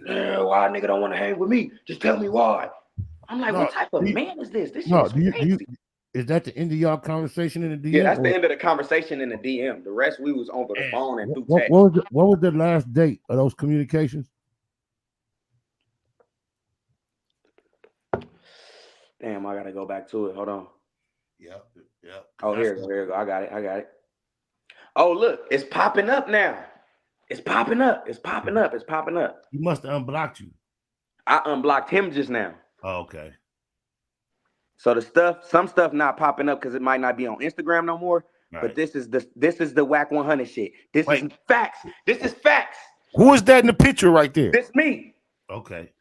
why nigga don't want to hang with me? Just tell me why. I'm like, what type of man is this? This shit is crazy. Is that the end of y'all conversation in the DM? Yeah, that's the end of the conversation in the DM. The rest we was over the phone and through text. What was the last date of those communications? Damn, I gotta go back to it. Hold on. Yep. Oh, here we go. I got it. Oh, look, it's popping up now. It's popping up. He must have unblocked you. I unblocked him just now. Oh, okay. So some stuff not popping up because it might not be on Instagram no more. Right. But this is the Wacc HoNo shit. This is facts. This is facts. Who is that in the picture right there? This me. Okay.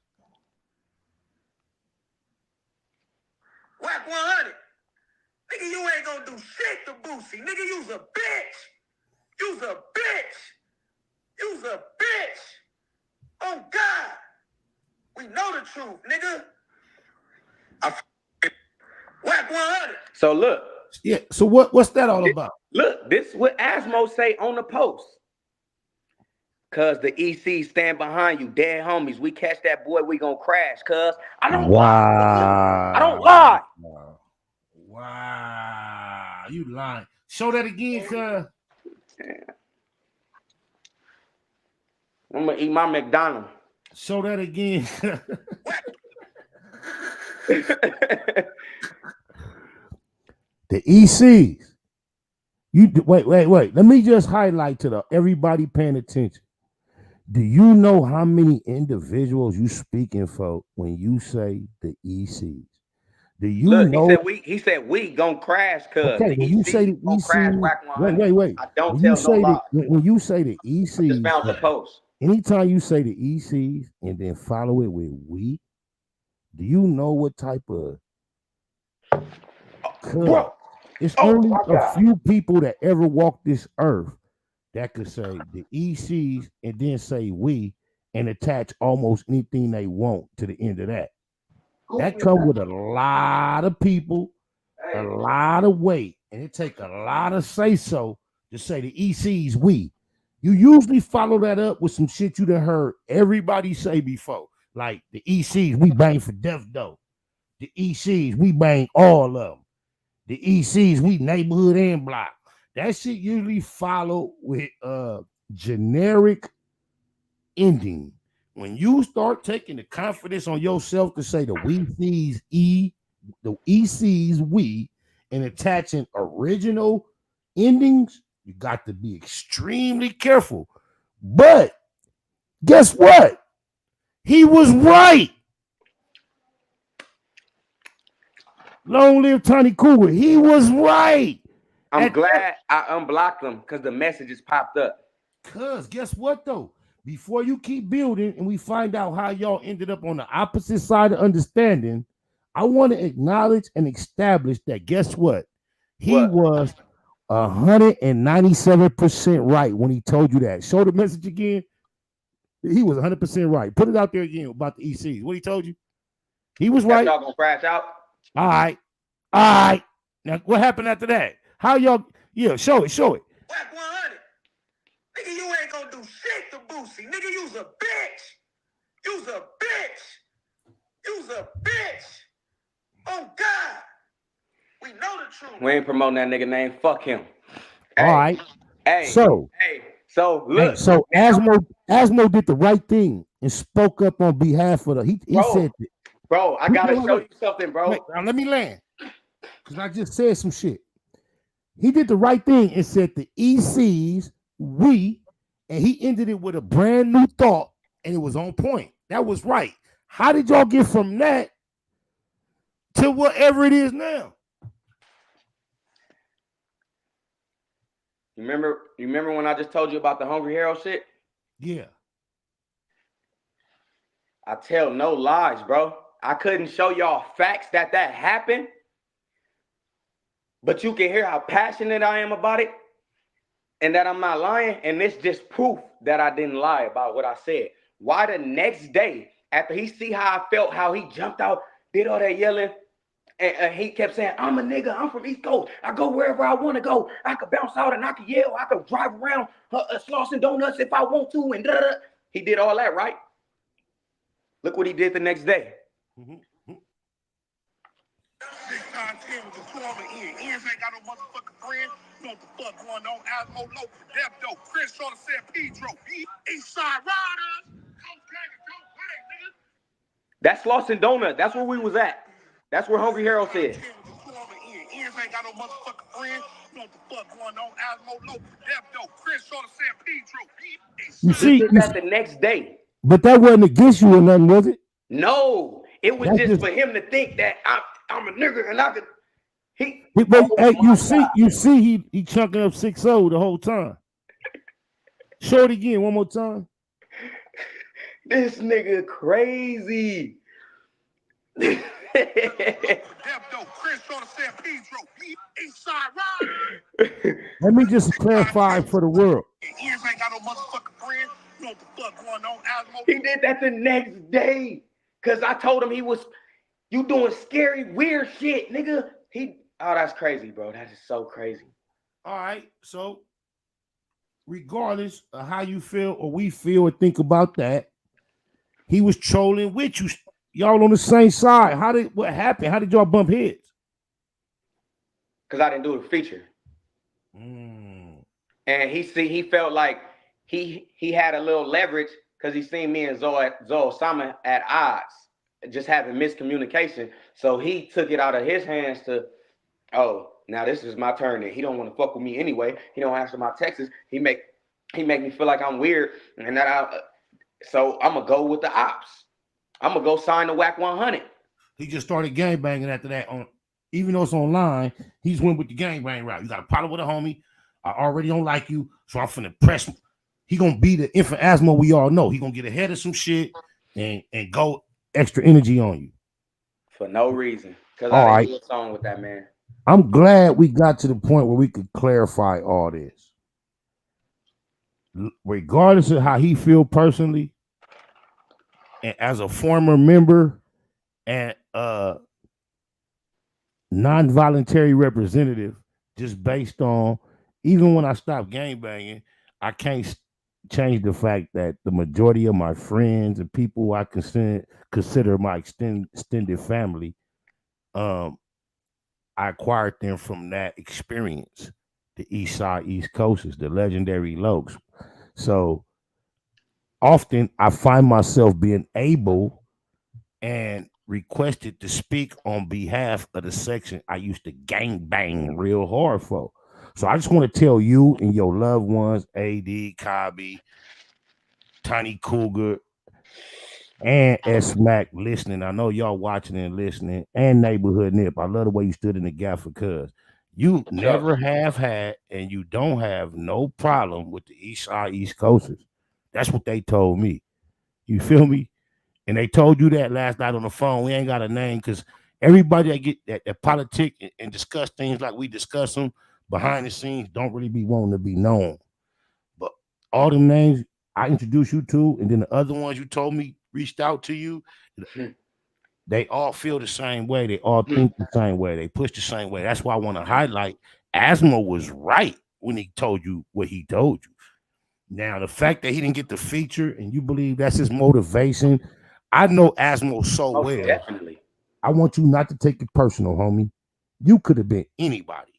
Wacc HoNo. Nigga, you ain't gonna do shit to Boosie. Nigga, you's a bitch. You's a bitch. You's a bitch. Oh God. We know the truth, nigga. Wacc 100. So look. Yeah. So what's that all about? Look, this is what Asmo say on the post. Cause the EC stand behind you, dead homies. We catch that boy, we gonna crash. Cause I don't lie. I don't lie. Wow, you lying. Show that again, cuz. I'm gonna eat my McDonald's. Show that again. The ECs. Wait. Let me just highlight to everybody paying attention. Do you know how many individuals you speaking for when you say the ECs? Do you know? He said we gonna crash, cuz okay, when you say the ECs, wait. I don't tell no lies. When you say the ECs, I just found the post. Anytime you say the ECs and then follow it with we, do you know what type of it's only a few people that ever walked this earth that could say the ECs and then say we and attach almost anything they want to the end of that. That comes with a lot of people, a lot of weight, and it take a lot of say-so to say the ECs we. You usually follow that up with some shit you done heard everybody say before. Like the ECs, we bang for death though. The ECs, we bang all of them. The ECs, we neighborhood and block. That shit usually follow with generic ending. When you start taking the confidence on yourself to say the the ECs we, and attaching original endings, you got to be extremely careful. But guess what? He was right. Long live Tony Cougar. He was right. I'm glad I unblocked them because the messages popped up. Cuz guess what though? Before you keep building and we find out how y'all ended up on the opposite side of understanding, I want to acknowledge and establish that guess what? He was 197% right when he told you that. Show the message again. He was 100% right. Put it out there again about the ECs. What he told you? He was right. Y'all gonna crash out? All right. Now what happened after that? How y'all? Yeah, show it. Wacc 100. Nigga, you ain't gonna do shit to Boosie. Nigga, you's a bitch. You's a bitch. You's a bitch. Oh God. We know the truth. We ain't promoting that nigga name. Fuck him. All right. So look. So Asmo did the right thing and spoke up on behalf of he said that. Bro, I gotta show you something, bro. Wait, now let me land. Because I just said some shit. He did the right thing and said the ECs, we, and he ended it with a brand new thought, and it was on point. That was right. How did y'all get from that to whatever it is now? You remember when I just told you about the Hungry Hero shit? Yeah. I tell no lies, bro. I couldn't show y'all facts that happened, but you can hear how passionate I am about it and that I'm not lying, and it's just proof that I didn't lie about what I said. Why the next day, after he see how I felt, how he jumped out, did all that yelling, and he kept saying, I'm a nigga, I'm from East Coast, I go wherever I want to go, I could bounce out and I could yell, I could drive around Slauson Donuts if I want to, and da-da-da. He did all that, right? Look what he did the next day. Ears ain't got no motherfucking friend. You know what the fuck going on? Asmo Low, Death Doe, Chris Shorter said Pedro, Eastside Riders. That's Slauson Donuts. That's where we was at. That's where Hungry Hero said. Ears ain't got no motherfucking friend. You know what the fuck going on? Asmo Low, Death Doe, Chris Shorter said Pedro. You see, that the next day. But that wasn't against you or nothing, was it? No, it was just for him to think that I'm a nigga and I could. You see, he chunking up 6-0 the whole time. Show it again one more time. This nigga crazy. Chris Shorter said Pedro, Eastside Riders. Let me just clarify for the world. Ears ain't got no motherfucking friend. You know what the fuck going on, Asmo? He did that the next day. Cause I told him you doing scary, weird shit, nigga. That's crazy, bro. That is so crazy. All right, so regardless of how you feel or we feel or think about that, he was trolling with you. Y'all on the same side. What happened? How did y'all bump heads? Cause I didn't do the feature. And he felt like he had a little leverage because he seen me and Zoe Osama at odds, just having miscommunication. So he took it out of his hands to, now this is my turn. And he don't want to fuck with me anyway. He don't answer my texts. He make me feel like I'm weird, and so I'm gonna go with the ops. I'm gonna go sign the Wacc 100. He just started gangbanging after that. Even though it's online, he's went with the gangbang route. You got a problem with a homie. I already don't like you, so I'm finna press him. He gonna be the infant Asmo we all know. He gonna get ahead of some shit and go extra energy on you. For no reason. Because I didn't do a song with that man. I'm glad we got to the point where we could clarify all this. Regardless of how he feel personally, and as a former member and non-voluntary representative, just based on, even when I stopped gangbanging, I can't change the fact that the majority of my friends and people I consider my extended family, I acquired them from that experience. The East Side, East Coasters, the legendary Lokes. So often I find myself being able and requested to speak on behalf of the section I used to gangbang real hard for. So I just want to tell you and your loved ones, AD, Kabi, Tiny Cougar, and S-Mac listening. I know y'all watching and listening, and Neighborhood Nip. I love the way you stood in the gap for cuz. You never have had, and you don't have no problem with the East Side, East Coasters. That's what they told me. You feel me? And they told you that last night on the phone. We ain't got a name because everybody that get that politic and discuss things like we discuss them behind the scenes don't really be wanting to be known. But all them names I introduced you to, and then the other ones you told me reached out to you, they all feel the same way. They all think the same way. They push the same way. That's why I want to highlight Asmo was right when he told you what he told you. Now, the fact that he didn't get the feature and you believe that's his motivation, I know Asmo so well. Definitely. I want you not to take it personal, homie. You could have been anybody.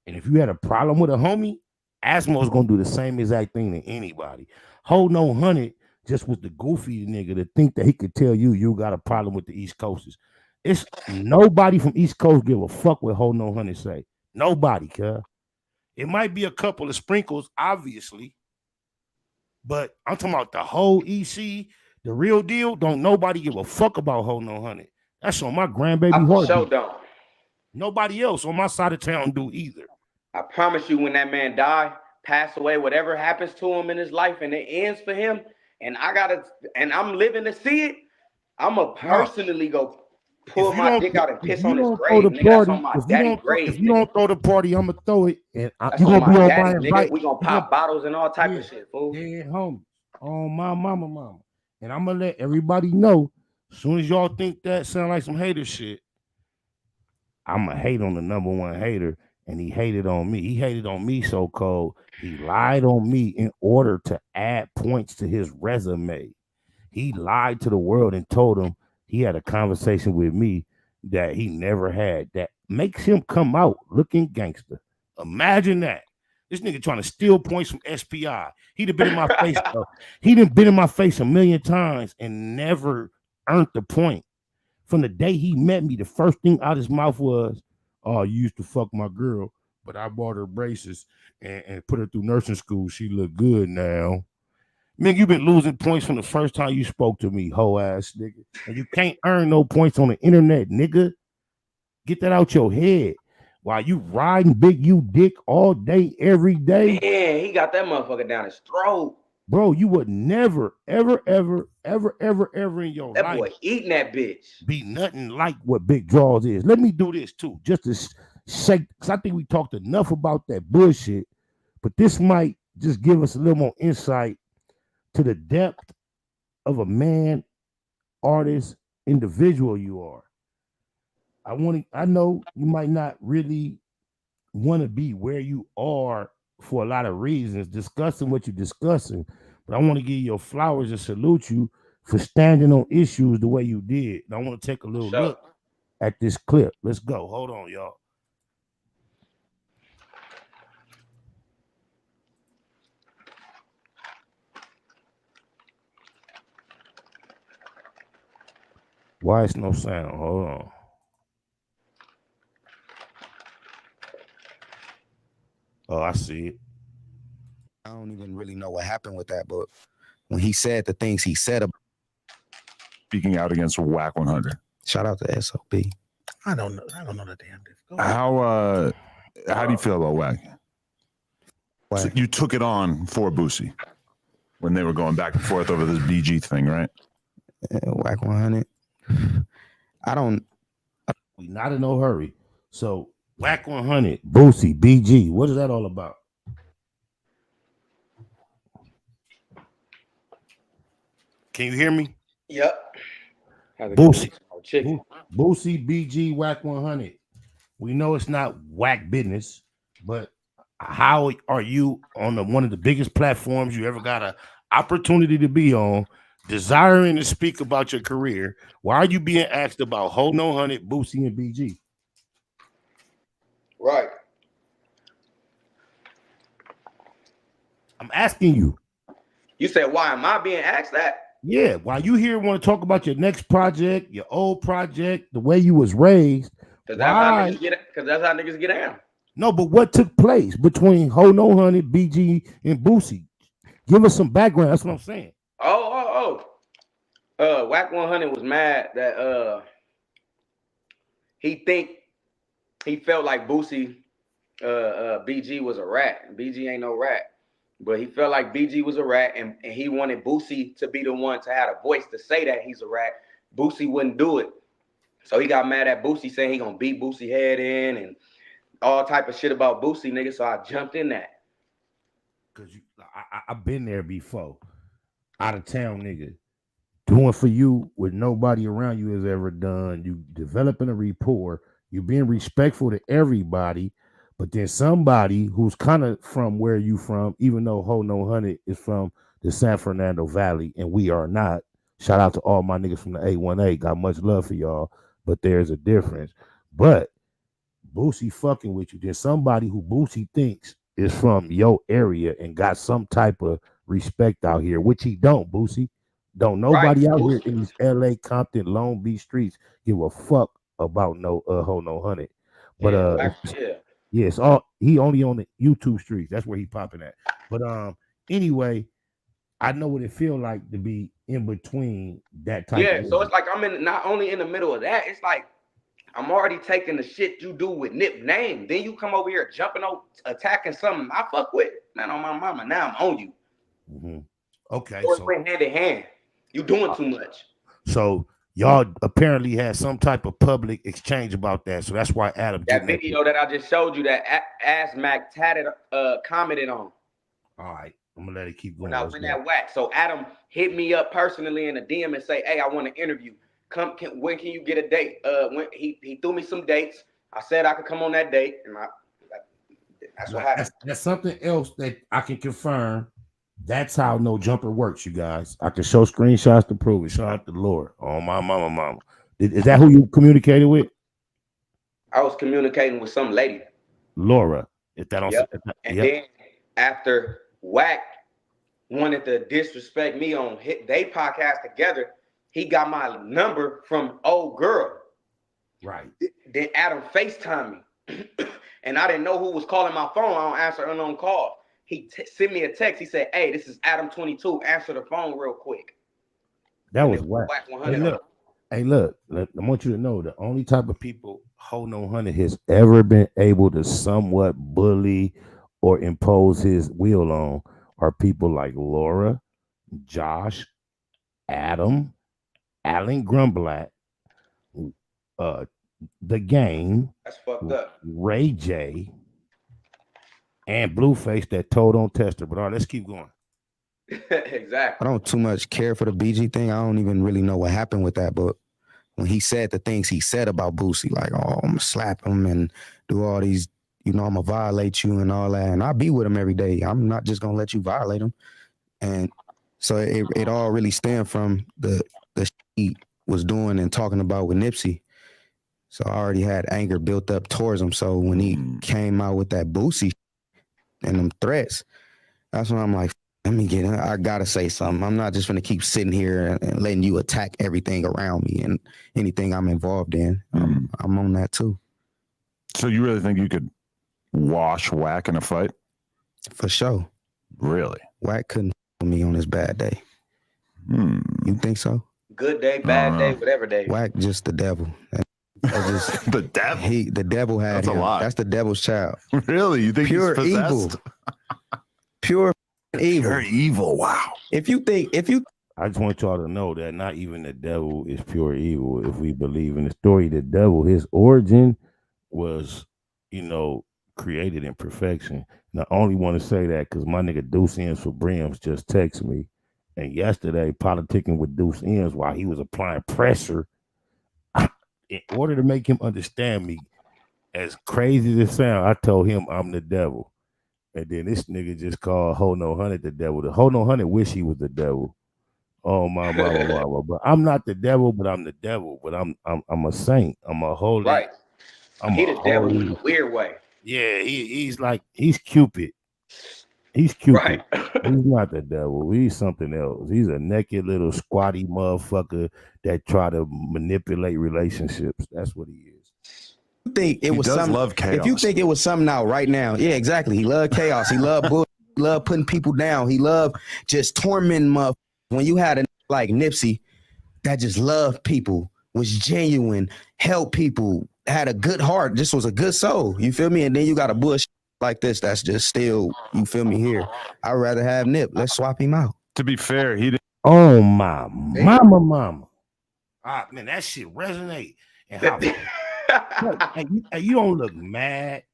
And if you had a problem with a homie, Asmo's going to do the same exact thing to anybody. HoNo Hunnid just was the goofy nigga to think that he could tell you got a problem with the East Coasters. It's nobody from East Coast give a fuck what HoNo Hunnid say. Nobody, cuz. It might be a couple of sprinkles, obviously, but I'm talking about the whole EC, the real deal. Don't nobody give a fuck about HoNo Hunnid. That's on my grandbaby heart. Sure don't. Nobody else on my side of town do either. I promise you, when that man die, pass away, whatever happens to him in his life, and it ends for him, and I'm living to see it, I'ma personally go pull my dick out and piss on his grave. Nigga, that's on my daddy grave. If you don't throw the party, I'ma throw it, and you're gonna be on my invite. We gonna pop bottles and all type of shit, fool. Yeah, homie, on my mama, and I'm gonna let everybody know. As soon as y'all think that sound like some hater shit, I'ma hate on the number one hater. And he hated on me. He hated on me so cold. He lied on me in order to add points to his resume. He lied to the world and told them he had a conversation with me that he never had. That makes him come out looking gangster. Imagine that. This nigga trying to steal points from SPI. He'd have been in my face. He done been in my face a million times and never earned the point. From the day he met me, the first thing out his mouth was, "Oh, you used to fuck my girl, but I bought her braces and put her through nursing school. She look good now." Man, you've been losing points from the first time you spoke to me, hoe ass nigga. And you can't earn no points on the internet, nigga. Get that out your head. While you riding Big U dick all day, every day. Yeah, he got that motherfucker down his throat. Bro, you would never, ever in your life. That boy eating that bitch. Be nothing like what Big Draws is. Let me do this too, just to shake, because I think we talked enough about that bullshit, but this might just give us a little more insight to the depth of a man, artist, individual you are. I know you might not really want to be where you are for a lot of reasons, discussing what you're discussing, but I want to give you your flowers and salute you for standing on issues the way you did. And I want to take a little look at this clip. Let's go. Hold on, y'all. Why is no sound? Hold on. Oh, I see it. I don't even really know what happened with that, but when he said the things he said about speaking out against Wacc HoNo. Shout out to SOB. I don't know the damn difference. How do you feel about Wacc? So you took it on for Boosie when they were going back and forth over this BG thing, right? Wacc HoNo Hunnid. We not in no hurry. So Wacc HoNo Hunnid, Boosie, BG. What is that all about? Can you hear me? Yep. Boosie, BG, Wacc HoNo Hunnid. We know it's not whack business, but how are you on one of the biggest platforms you ever got an opportunity to be on, desiring to speak about your career? Why are you being asked about HoNo Hunnid, Boosie, and BG? Right. I'm asking you. You said, why am I being asked that? Yeah, why you here want to talk about your next project, your old project, the way you was raised? Because that's how niggas get down. No, but what took place between HoNo Hunnid, BG, and Boosie? Give us some background. That's what I'm saying. Wacc HoNo Hunnid was mad that he felt like Boosie, BG was a rat. BG ain't no rat. But he felt like BG was a rat, and he wanted Boosie to be the one to have a voice to say that he's a rat. Boosie wouldn't do it. So he got mad at Boosie, saying he gonna beat Boosie head in and all type of shit about Boosie, nigga. So I jumped in that. Cause I've been there before. Out of town, nigga. Doing for you what nobody around you has ever done. You developing a rapport. You being respectful to everybody. But then somebody who's kind of from where you from, even though HoNo Hunnid is from the San Fernando Valley, and we are not. Shout out to all my niggas from the 818. Got much love for y'all, but there's a difference. But Boosie fucking with you. There's somebody who Boosie thinks is from your area and got some type of respect out here, which he don't, Boosie. Don't nobody out here in these LA, Compton, Long Beach streets give a fuck about no HoNo Hunnid. But yes, he only on the YouTube streets. That's where he popping at. But anyway, I know what it feel like to be in between that type. Yeah, so it's like I'm not only in the middle of that. It's like I'm already taking the shit you do with Nip name. Then you come over here jumping over, attacking something I fuck with. Man, on my mama, now I'm on you. Mm-hmm. Okay, so it went hand in hand. You doing too much. So y'all apparently had some type of public exchange about that. So that's why Adam. That video that I just showed you that Asmo commented on. All right, I'm gonna let it keep going. When I went that Wacc. So Adam hit me up personally in a DM and say, "Hey, I want to interview. When can you get a date?" When he threw me some dates. I said I could come on that date, and that's what happened. That's something else that I can confirm. That's how No Jumper works, you guys. I can show screenshots to prove it. Shout out to Lord. Oh, my mama. Is that who you communicated with? I was communicating with some lady. Laura. If that don't. Yep. And then after Wacc wanted to disrespect me on they podcast together, he got my number from old girl. Right. Then Adam FaceTimed me. And I didn't know who was calling my phone. I don't answer unknown calls. He sent me a text. He said, "Hey, this is Adam 22. Answer the phone real quick." That was Wacc. Hey, look. I want you to know the only type of people HoNo Hunnid has ever been able to somewhat bully or impose his will on are people like Laura, Josh, Adam, Alan Grumblatt, the Game, fucked up. Ray J, and Blueface that told on Tester. But all right, let's keep going. Exactly. I don't too much care for the BG thing. I don't even really know what happened with that. But when he said the things he said about Boosie, like, oh, I'm gonna slap him and do all these, I'm gonna violate you and all that. And I'll be with him every day. I'm not just gonna let you violate him. And so it all really stemmed from the shit he was doing and talking about with Nipsey. So I already had anger built up towards him. So when he came out with that Boosie and them threats, that's when I'm like, let me get in. I gotta say something. I'm not just gonna keep sitting here and letting you attack everything around me and anything I'm involved in. I'm on that too. So you really think you could wash Wacc in a fight? For sure. Really? Wacc couldn't with me on his bad day. You think so? Good day, bad day, whatever day. Wacc just the devil. Just, the devil. The devil had That's him. a lot. That's the devil's child. Really? You think pure he's evil? possessed? Pure evil. Pure evil. Wow. I just want y'all to know that not even the devil is pure evil. If we believe in the story, the devil, his origin was, created in perfection. And I only want to say that because my nigga Deuce Ends for Brims just texted me. And yesterday, politicking with Deuce Ends while he was applying pressure in order to make him understand me. As crazy as it sounds, I told him I'm the devil. And then this nigga just called HoNo Hunnid the devil. The HoNo Hunnid wish he was the devil. Oh my mama. But I'm not the devil, but I'm the devil. But I'm a saint. I'm a holy. Right. He the devil in a weird way. Yeah, he's Cupid. He's Cupid. Right. He's not the devil. He's something else. He's a naked little squatty motherfucker that try to manipulate relationships. That's what he is. Think it was something. Love chaos. If you think it was something out right now, yeah, exactly. He loved chaos. He loved bull. He loved putting people down. He loved just tormenting motherfuckers. When you had a like Nipsey that just loved people, was genuine, helped people, had a good heart, just was a good soul. You feel me? And then you got a bush like this that's just still, you feel me, here. I'd rather have Nip. Let's swap him out. To be fair, he didn't. Oh my mama. Man, that shit resonate. And how and you don't look mad,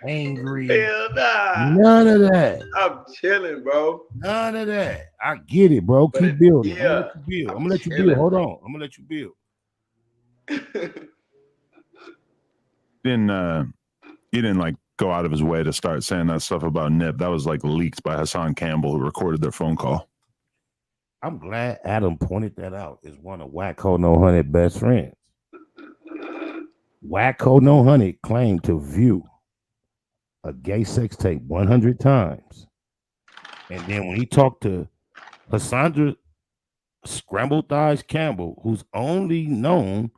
angry. Hell nah. None of that. I'm chilling, bro. None of that. I get it, bro. Keep building. Yeah. I'm gonna let you build. Hold on. I'm gonna let you build. He didn't like go out of his way to start saying that stuff about Nip. That was like leaked by Hassan Campbell, who recorded their phone call. I'm glad Adam pointed that out as one of Wacc HoNo Hunnid best friends. Wacc HoNo Hunnid claimed to view a gay sex tape 100 times. And then when he talked to Cassandra Scrambled Thighs Campbell, who's only known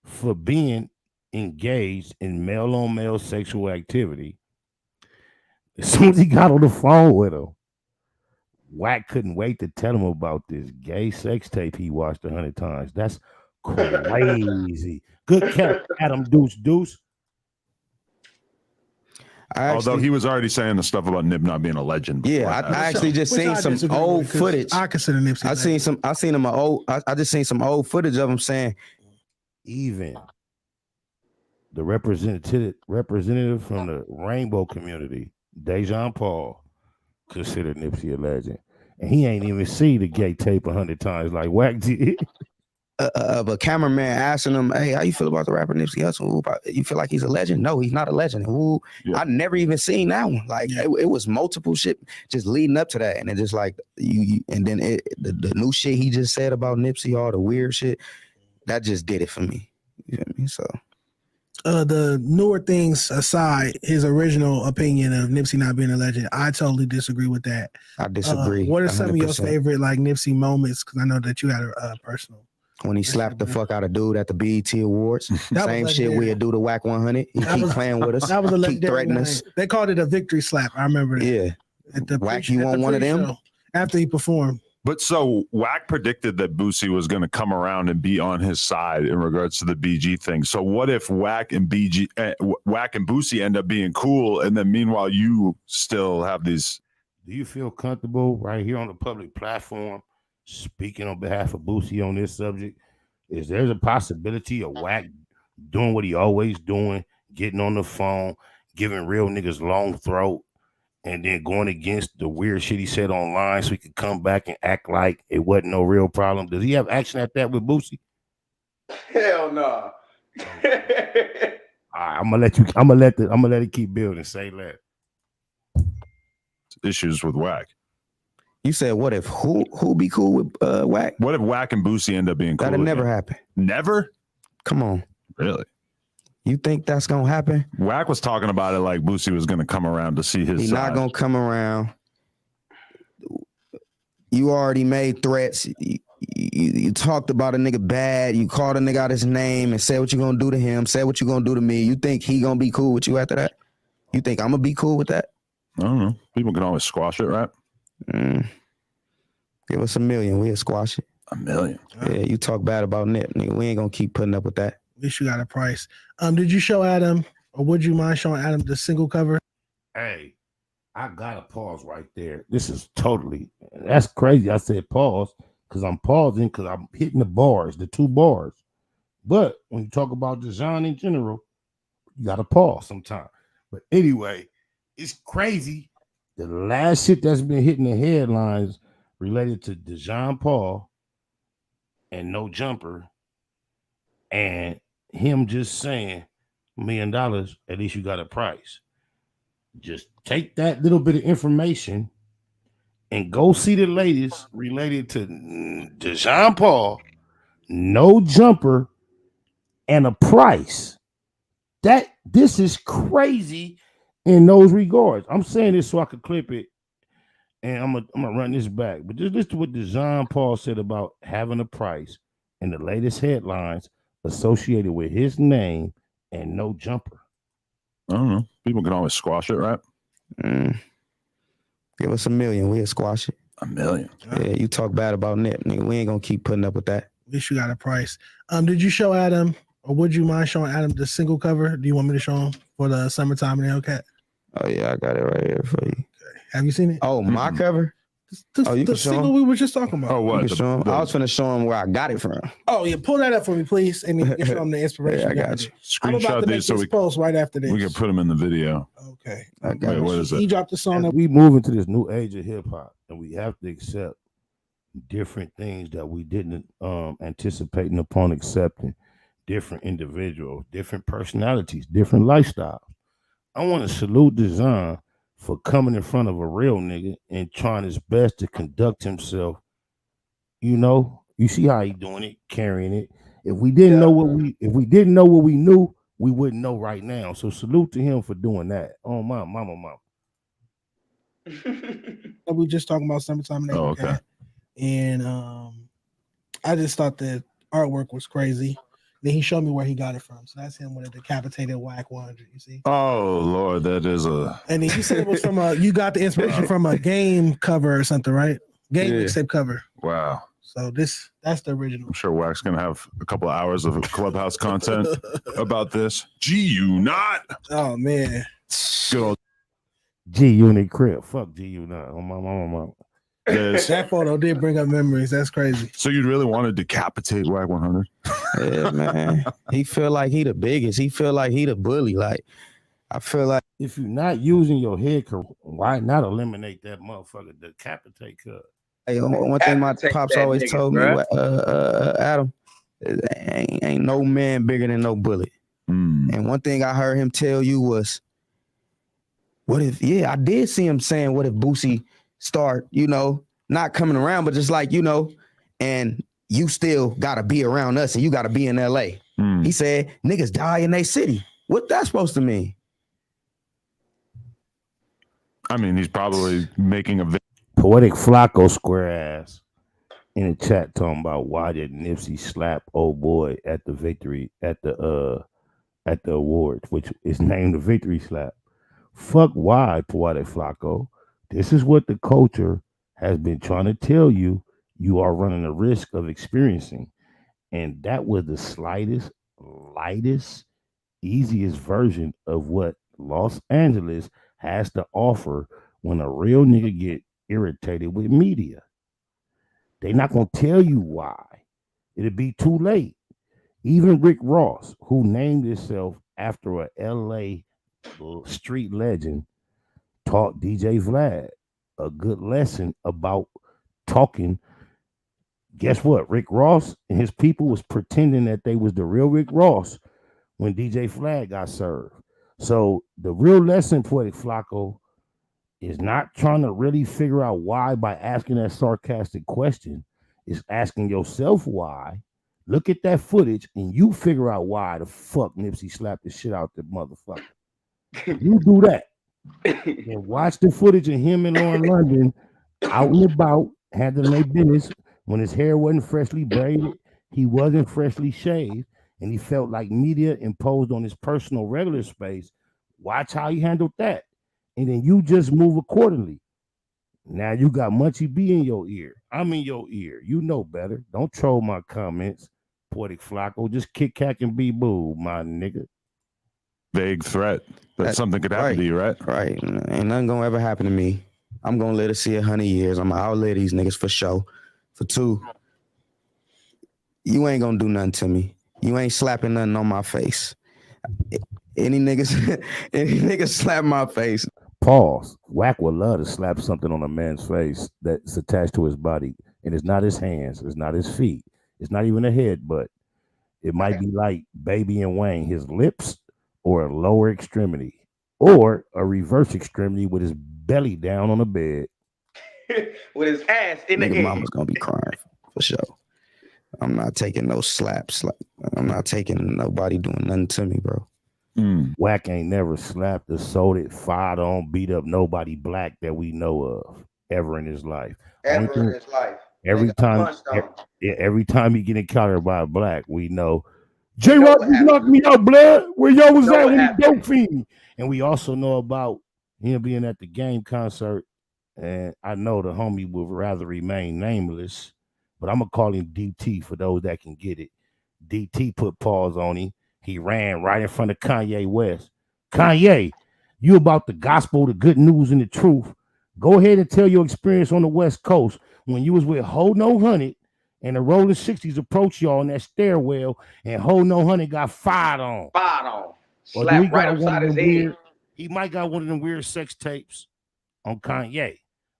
for being engaged in male-on-male sexual activity, as soon as he got on the phone with him, Wacc couldn't wait to tell him about this gay sex tape he watched 100 times. That's crazy. Good cat, Adam Deuce. Although he was already saying the stuff about Nip not being a legend. Yeah, I actually just seen some old footage. I consider Nipsey. I seen him I just seen some old footage of him saying, even the representative from the rainbow community, Dejan Paul, considered Nipsey a legend. And he ain't even see the gay tape 100 times like Wacc did. Of a cameraman asking him, hey, how you feel about the rapper Nipsey Hussle? You feel like he's a legend? No, he's not a legend. I never even seen that one. Like it was multiple shit just leading up to that. And it just like and then the new shit he just said about Nipsey, all the weird shit, that just did it for me. You feel me? So the newer things aside, his original opinion of Nipsey not being a legend, I totally disagree with that. I disagree. What are some 100%. of your favorite like Nipsey moments? Because I know that you had a personal. When he slapped the fuck out of dude at the BET Awards, same shit we'd do to Wacc 100. He keep playing with us. That was a legendary threatening us. They called it a victory slap. I remember that. Yeah. Wacc, you want one of them? After he performed. But so Wacc predicted that Boosie was going to come around and be on his side in regards to the BG thing. So what if Wacc and Boosie end up being cool, and then meanwhile you still have these? Do you feel comfortable right here on the public platform speaking on behalf of Boosie on this subject? Is there a possibility of Wacc doing what he always doing, getting on the phone, giving real niggas long throat, and then going against the weird shit he said online so he could come back and act like it wasn't no real problem. Does he have action at that with Boosie? Hell no. I'm gonna let it keep building. Say that. Issues with Wacc. You said, what if who be cool with Wacc? What if Wacc and Boosie end up being cool? That'll never happen. Never? Come on. Really? You think that's gonna happen? Wacc was talking about it like Boosie was gonna come around to see his He's side. not gonna come around. You already made threats. You talked about a nigga bad. You called a nigga out his name and said what you gonna do to him. Said what you gonna do to me. You think he gonna be cool with you after that? You think I'm gonna be cool with that? I don't know. People can always squash it, right? Give us $1 million. We'll squash it. $1 million. Yeah, you talk bad about Nip, nigga. We ain't gonna keep putting up with that. At least you got a price. Did you show Adam, or would you mind showing Adam the single cover? Hey, I gotta pause right there. This is that's crazy. I said pause because I'm pausing because I'm hitting the 2 bars. But when you talk about design in general, you gotta pause sometime. But anyway, it's crazy. The last shit that's been hitting the headlines related to Dejan Paul and No Jumper and him just saying $1 million, at least you got a price. Just take that little bit of information and go see the latest related to Dejan Paul, No Jumper, and a price. This is crazy in those regards. I'm saying this so I could clip it, and I'm gonna run this back. But just listen to what Dejan Paul said about having a price and the latest headlines associated with his name and No Jumper. I don't know. People can always squash it, right? Give us $1 million. We'll squash it. $1 million. Yeah, you talk bad about Nip, nigga. We ain't gonna keep putting up with that. At least you got a price. Did you show Adam, or would you mind showing Adam the single cover? Do you want me to show him for the summertime in Hellcat? Oh yeah, I got it right here for you. Okay. Have you seen it? Oh, my cover? You the can show single him. we were just talking about. Oh, what? You can show him. I was finna show him where I got it from. Oh yeah, pull that up for me, please. And you can show him the inspiration. Yeah, I got you. I'm about to make these so this post right after this. we can put them in the video. Okay. I got Wait, you. what is He it? dropped the song. We move into this new age of hip hop, and we have to accept different things that we didn't anticipating upon accepting. Different individuals, different personalities, different lifestyles. I want to salute Design for coming in front of a real nigga and trying his best to conduct himself. You know, you see how he doing it, carrying it. If we didn't know what we knew, we wouldn't know right now. So salute to him for doing that. Oh my mama. We just talking about summertime in Oh, okay. And I just thought the artwork was crazy. Then he showed me where he got it from. So that's him with a decapitated Wacc 100. You see? Oh Lord, that is a. And then you said it was from you got the inspiration from a game cover or something, right? Game mixtape cover. Wow. So that's the original. I'm sure Wack's gonna have a couple of hours of clubhouse content about this. G not. Oh man. Good old G Unit crib. Fuck G Unit. Oh my mama. Yes. That photo did bring up memories. That's crazy. So you'd really want to decapitate Wacc 100? Yeah, man. He feel like he the biggest. He feel like he the bully. Like, I feel like if you're not using your head, why not eliminate that motherfucker? Decapitate cut. Hey, one thing my pops always told me, Adam, ain't no man bigger than no bullet. And one thing I heard him tell you was, what if, I did see him saying, what if Boosie start, not coming around, but just like, and you still got to be around us and you got to be in LA. He said, niggas die in their city. What that's supposed to mean? I mean, he's probably making a Poetic Flacco square ass in the chat talking about why did Nipsey slap old boy at the victory at the awards, which is named the victory slap. Fuck why, Poetic Flacco. This is what the culture has been trying to tell you are running a risk of experiencing. And that was the slightest, lightest, easiest version of what Los Angeles has to offer when a real nigga get irritated with media. They not going to tell you why. It'll be too late. Even Rick Ross, who named himself after a LA street legend taught DJ Vlad a good lesson about talking. Guess what? Rick Ross and his people was pretending that they was the real Rick Ross when DJ Vlad got served. So the real lesson, Poetic Flacco, is not trying to really figure out why by asking that sarcastic question. It's asking yourself why. Look at that footage and you figure out why the fuck Nipsey slapped the shit out the motherfucker. You do that. And watch the footage of him and Lauren London out and about, handling their business when his hair wasn't freshly braided, he wasn't freshly shaved, and he felt like media imposed on his personal regular space. Watch how he handled that. And then you just move accordingly. Now you got Munchie B in your ear. I'm in your ear. You know better. Don't troll my comments, Poetic Flacco. Just kick, cack, and be boo, my nigga. Vague threat that something could happen to you, right? Right. Ain't nothing gonna ever happen to me. I'm gonna live to see 100 years. I'm gonna outlive these niggas for sure. For two, you ain't gonna do nothing to me. You ain't slapping nothing on my face. Any niggas slap my face. Pause. Whack would love to slap something on a man's face that's attached to his body. And it's not his hands, it's not his feet, it's not even a headbutt. It might be like Baby and Wayne, his lips or a lower extremity, or a reverse extremity with his belly down on the bed. With his ass in the Nigga air. mama's gonna be crying for sure. I'm not taking no slaps. Like I'm not taking nobody doing nothing to me, bro. Whack ain't never slapped, assaulted, fired on, beat up nobody black that we know of ever in his life. Ever in his life. Every time he get encountered by a black, we know J know Rock what just happened. knocked me out, blood. Where y'all was Know at what when he happened. dope fiend? And we also know about him being at the Game concert. And I know the homie would rather remain nameless, but I'm gonna call him DT for those that can get it. DT put pause on him. He ran right in front of Kanye West. Kanye, you about the gospel, the good news, and the truth. Go ahead and tell your experience on the West Coast when you was with HoNo Hunnid and the Rolling 60s approached y'all in that stairwell and HoNo Hunnid got fired on. Fired on. Or do he Slapped right got one upside of his them head. weird? He might got one of them weird sex tapes on Kanye.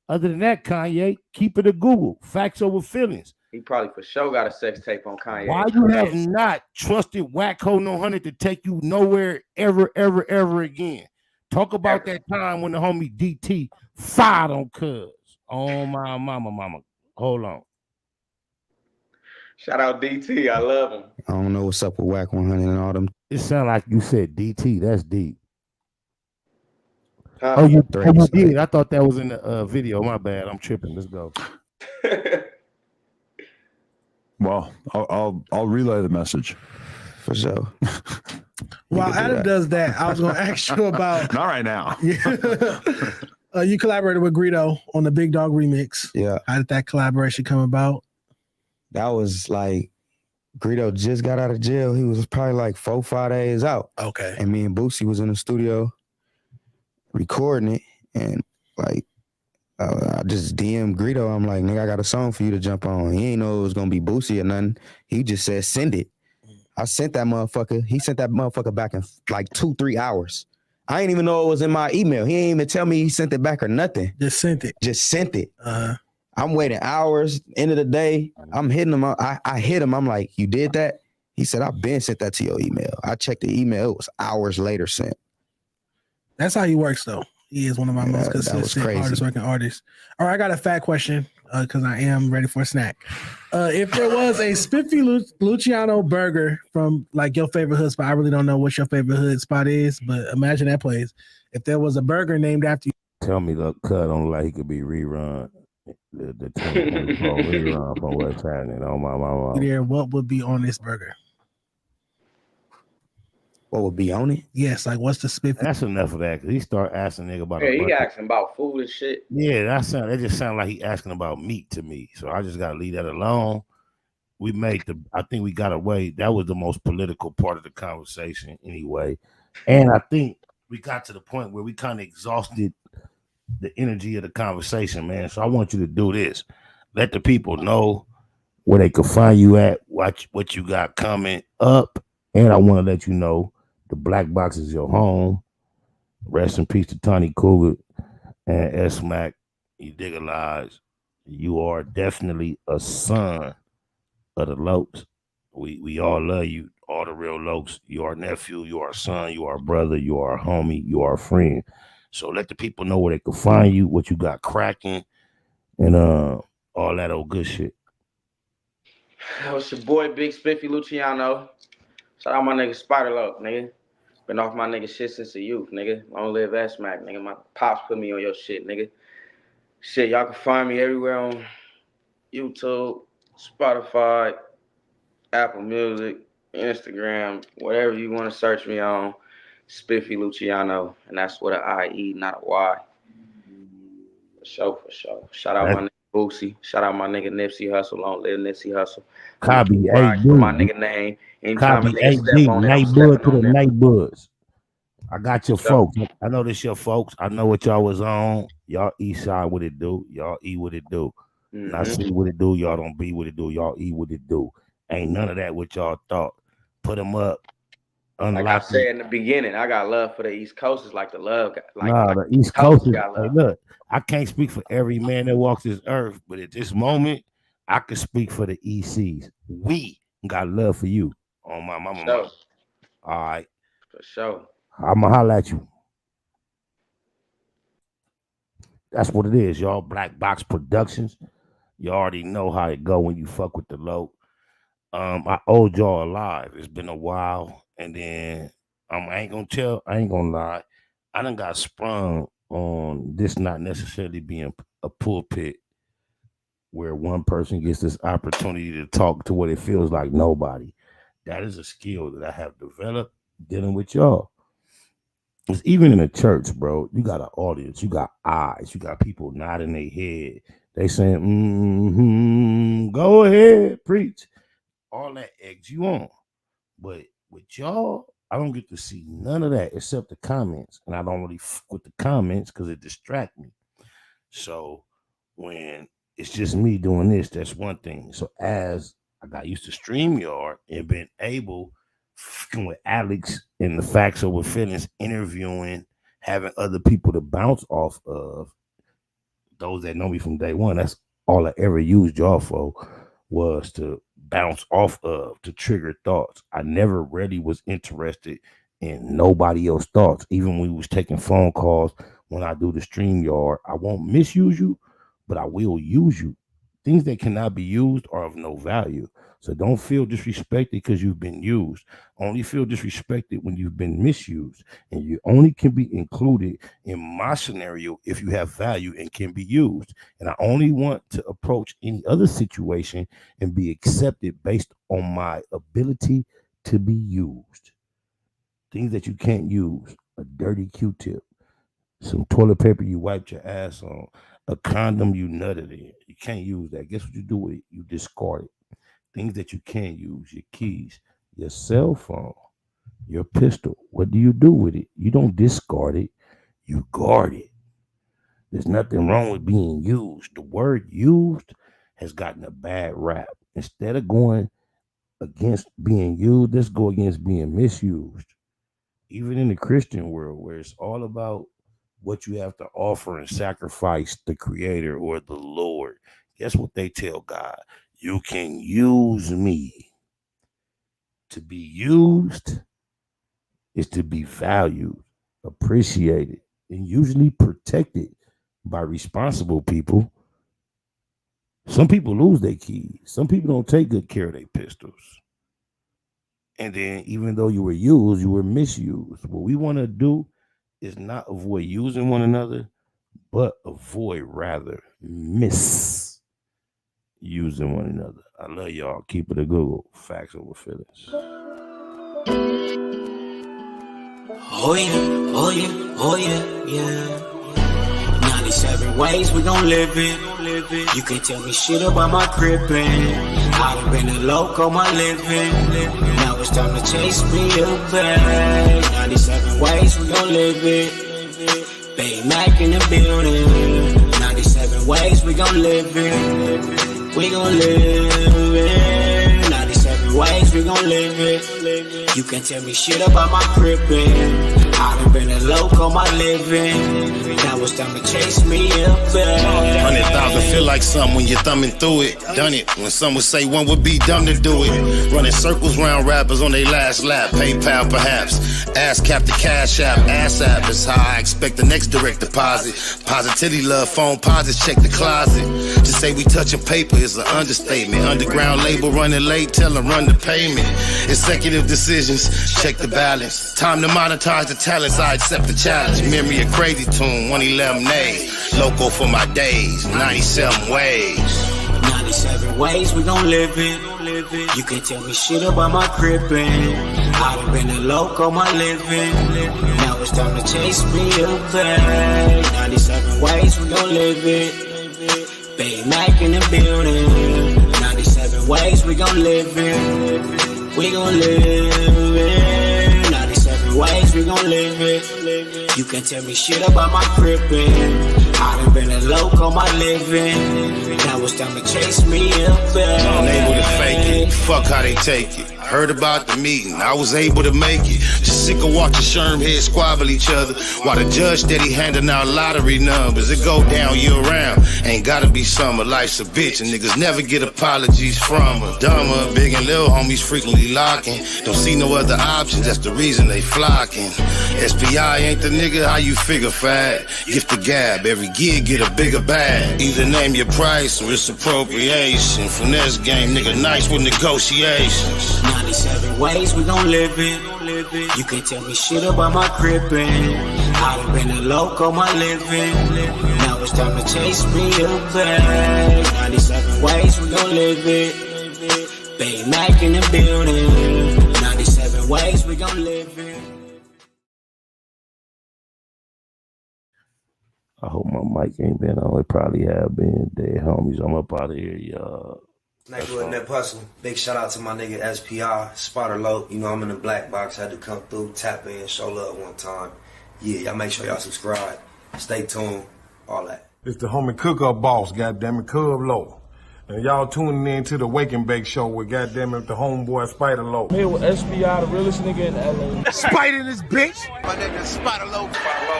Other than that, Kanye, keep it a Google. Facts over feelings. He probably for sure got a sex tape on Kanye. Why you have not trusted Wacc HoNo Hunnid to take you nowhere ever again? Talk about that time when the homie DT fired on Cuz. Oh my mama. Hold on. Shout out DT. I love him. I don't know what's up with Whack 100 and all them. It sound like you said DT. That's deep. Huh? Oh, you did. I thought that was in the video. My bad. I'm tripping. Let's go. Well, I'll relay the message for sure. While Adam does that, I was going to ask you about. Not right now. You collaborated with Greedo on the Big Dog remix. Yeah. How did that collaboration come about? That was like Greedo just got out of jail. He was probably like 4-5 days out. Okay. And me and Boosie was in the studio recording it, and like I just DM Greedo. I'm like, nigga, I got a song for you to jump on. He ain't know it was gonna be Boosie or nothing. He just said send it. I sent that motherfucker. He sent that motherfucker back in like 2-3 hours. I ain't even know it was in my email. He ain't even tell me he sent it back or nothing. Just sent it. Just sent it. I'm waiting hours. End of the day, I'm hitting him. I hit him. I'm like, you did that? He said, I've been sent that to your email. I checked the email. It was hours later sent. That's how he works, though. He is one of my most consistent hardest working artists. All right, I got a fat question because I am ready for a snack. If there was a Spiffie Luciano burger from like your favorite hood spot, I really don't know what your favorite hood spot is, but imagine that place. If there was a burger named after you. Tell me the cut on like he could be rerun. The 2024 rerun from what's happening on my mama. There, what would be on this burger? What would be on it? Yes, like what's the Spiffie? That's enough of that. Cause he start asking nigga about. Yeah, he asking about food and shit. Yeah, that just sound like he asking about meat to me. So I just gotta leave that alone. I think we got away. That was the most political part of the conversation anyway. And I think we got to the point where we kind of exhausted the energy of the conversation, man. So I want you to do this. Let the people know where they can find you at, watch what you got coming up. And I want to let you know The Black Box is your home. Rest in peace to Tony Cougar and S-Mac. You dig a lies. You are definitely a son of the Lokes. We all love you, all the real Lokes. You are a nephew, you are a son, you are a brother, you are a homie, you are a friend. So let the people know where they can find you, what you got cracking, and all that old good shit. That was your boy, Big Spiffie Luciano. Shout out my nigga Spider Loke, nigga. Been off my nigga shit since the youth, nigga. Long live S-Mac, nigga. My pops put me on your shit, nigga. Shit, y'all can find me everywhere on YouTube, Spotify, Apple Music, Instagram, whatever you want to search me on. Spiffie Luciano, and that's with an I-E, not a Y. For sure, for sure. Shout out my nigga Boosie. Shout out my nigga Nipsey Hussle. Long live Nipsey Hussle. Copy AD. For my nigga name. Anytime Copy a nigga step on it, I'm Night stepping Bud to on the there. Night Buds. I got your folks. I know this your folks. I know what y'all was on. Y'all east side what it do. Y'all eat what it do. And I see what it do. Y'all don't be what it do. Y'all eat what it do. Ain't none of that what y'all thought. Put them up. Unlock like I said in the beginning, I got love for the East Coast. It's like the love. The East Coast is, hey, look, I can't speak for every man that walks this earth, but at this moment, I can speak for the ECs. We got love for you on my mama. Sure. All right. For sure. I'ma holler at you. That's what it is, y'all. Black Box Productions. You already know how it go when you fuck with the Loke. I owed y'all alive. It's been a while, and then I ain't gonna lie. I done got sprung on this not necessarily being a pulpit where one person gets this opportunity to talk to what it feels like nobody. That is a skill that I have developed dealing with y'all. It's even in a church, bro. You got an audience, you got eyes, you got people nodding their head. They saying, go ahead, preach. All that eggs you on. But with y'all, I don't get to see none of that except the comments. And I don't really fuck with the comments because it distracts me. So when it's just me doing this, that's one thing. So as I got used to StreamYard and been able fucking with Alex and the Facts Over Feelings, interviewing, having other people to bounce off of, those that know me from day one, that's all I ever used y'all for, was to bounce off of, to trigger thoughts. I never really was interested in nobody else's thoughts. Even when we was taking phone calls, when I do the StreamYard, I won't misuse you, but I will use you. Things that cannot be used are of no value. So don't feel disrespected because you've been used. Only feel disrespected when you've been misused. And you only can be included in my scenario if you have value and can be used. And I only want to approach any other situation and be accepted based on my ability to be used. Things that you can't use: a dirty Q-tip, some toilet paper you wiped your ass on, a condom you nutted in. You can't use that. Guess what you do with it? You discard it. Things that you can't use: your keys, your cell phone, your pistol. What do you do with it? You don't discard it. You guard it. There's nothing wrong with being used. The word used has gotten a bad rap. Instead of going against being used, let's go against being misused. Even in the Christian world, where it's all about what you have to offer and sacrifice the Creator or the Lord, guess what they tell God? You can use me. To be used is to be valued, appreciated, and usually protected by responsible people. Some people lose their keys. Some people don't take good care of their pistols. And then even though you were used, you were misused. What we want to do is not avoid using one another, but avoid rather misusing one another. I love y'all. Keep it a Google. Facts Over Feelings. Oh yeah, oh yeah, oh yeah, yeah. 97 ways we gon' live it. You can tell me shit about my crippin'. I done been a loco my living. Now it's time to chase me a bag. 97 ways we gon' live it. Big Mac in the building. 97 ways we gon' live it. We gon' live it. 97 ways we gon' live it. You can't tell me shit about my crippin'. I done been a loco my living. Now it's time to chase me up there. 100,000 feel like something when you're thumbing through it. Done it when some would say one would be dumb to do it. Running circles round rappers on their last lap. PayPal perhaps. Ass cap the cash app. Ass app is how I expect the next direct deposit. Positivity love phone posits check the closet. To say we touching paper is an understatement. Underground label running late, tell them run the payment. Executive decisions, check the balance. Time to monetize the talents, I accept the challenge. Memory of crazy tune, 111 days. Loco for my days, 97 ways. 97 ways we gon' live it. You can't tell me shit about my crippin'. I done been a loco my living. Now it's time to chase me up there. 97 ways we gon' live it. Big Mac in the building. 97 ways we gon' live it. We gon' live it. 97 ways we gon' live it. You can't tell me shit about my crippin'. I done been a loco my living. Now it's time to chase me up there. Unable to fake it, fuck how they take it. Heard about the meeting, I was able to make it. Just sick of watching Sherm heads squabble each other while the judge steady handing out lottery numbers. It go down year round, ain't gotta be summer. Life's a bitch and niggas never get apologies from her. Dumber, big and little homies frequently locking. Don't see no other options, that's the reason they flocking. SPI ain't the nigga, how you figure fat? Gift the gab, every gig get a bigger bag. Either name your price or it's appropriation. Finesse game, nigga nice with negotiations. 97 ways we gon' live it. You can't tell me shit about my crippin'. I done been a loco my living. Now it's time to chase me up there. 97 ways we gon' live it. Big Mac in the building. 97 ways we gon' live it. I hope my mic ain't been on. It probably have been. Dead homies, I'm up out of here, y'all. Nipsey Nipsey Hussle. Big shout out to my nigga SPI, Spotter Low. You know I'm in the black box. Had to come through, tap in, show love one time. Yeah, y'all make sure y'all subscribe. Stay tuned. All that. It's the homie cook-up boss, goddammit, Cub Low. And y'all tuning in to the Wake and Bake show with goddammit the homeboy Spider Low. Here with SPI, the realest nigga in LA. Spider this bitch. My nigga Spider Low.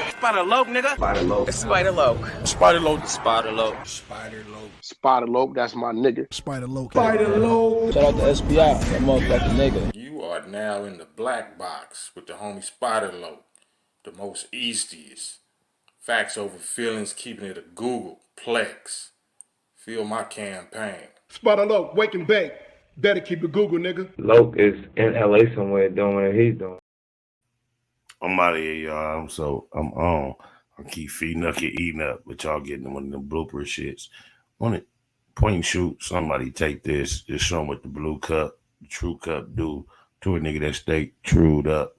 Spider Low, nigga. Spider Low. Spider Low. Spider Low. Spider Low. Spider Low. Spider Low, that's my nigga. Spider Low. Spider Low. Shout out to SPI, that motherfucking nigga. You are now in the black box with the homie Spider Low, the most eastiest. Facts over feelings, keeping it a Google Plex. Feel my campaign. Spider Low, wake and bake. Better keep it Google, nigga. Loke is in LA somewhere doing what he's doing. I'm out of here, y'all. I'm on. I keep feeding up, keep eating up, but y'all getting one of them blooper shits. On it, point and shoot. Somebody take this. Just show them what the blue cup, the true cup do to a nigga that stay trued up.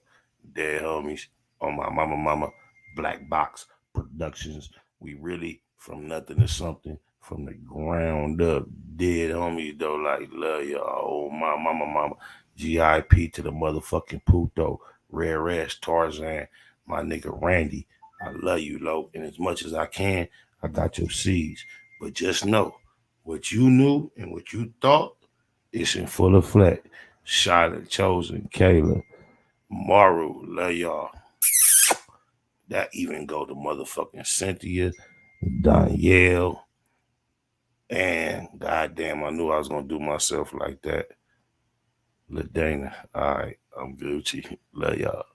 Dead homies on my mama. Black Box Productions. We really from nothing to something. From the ground up, dead homies though, like love y'all. Oh my mama, GIP to the motherfucking Puto, Rare Ass Tarzan, my nigga Randy. I love you, Lo, and as much as I can, I got your seeds. But just know, what you knew and what you thought, it's in full effect. Charlotte, Chosen, Kayla, Maru, love y'all. That even go to motherfucking Cynthia, Danielle. And goddamn, I knew I was gonna do myself like that. LaDana, all right, I'm Gucci. Love y'all.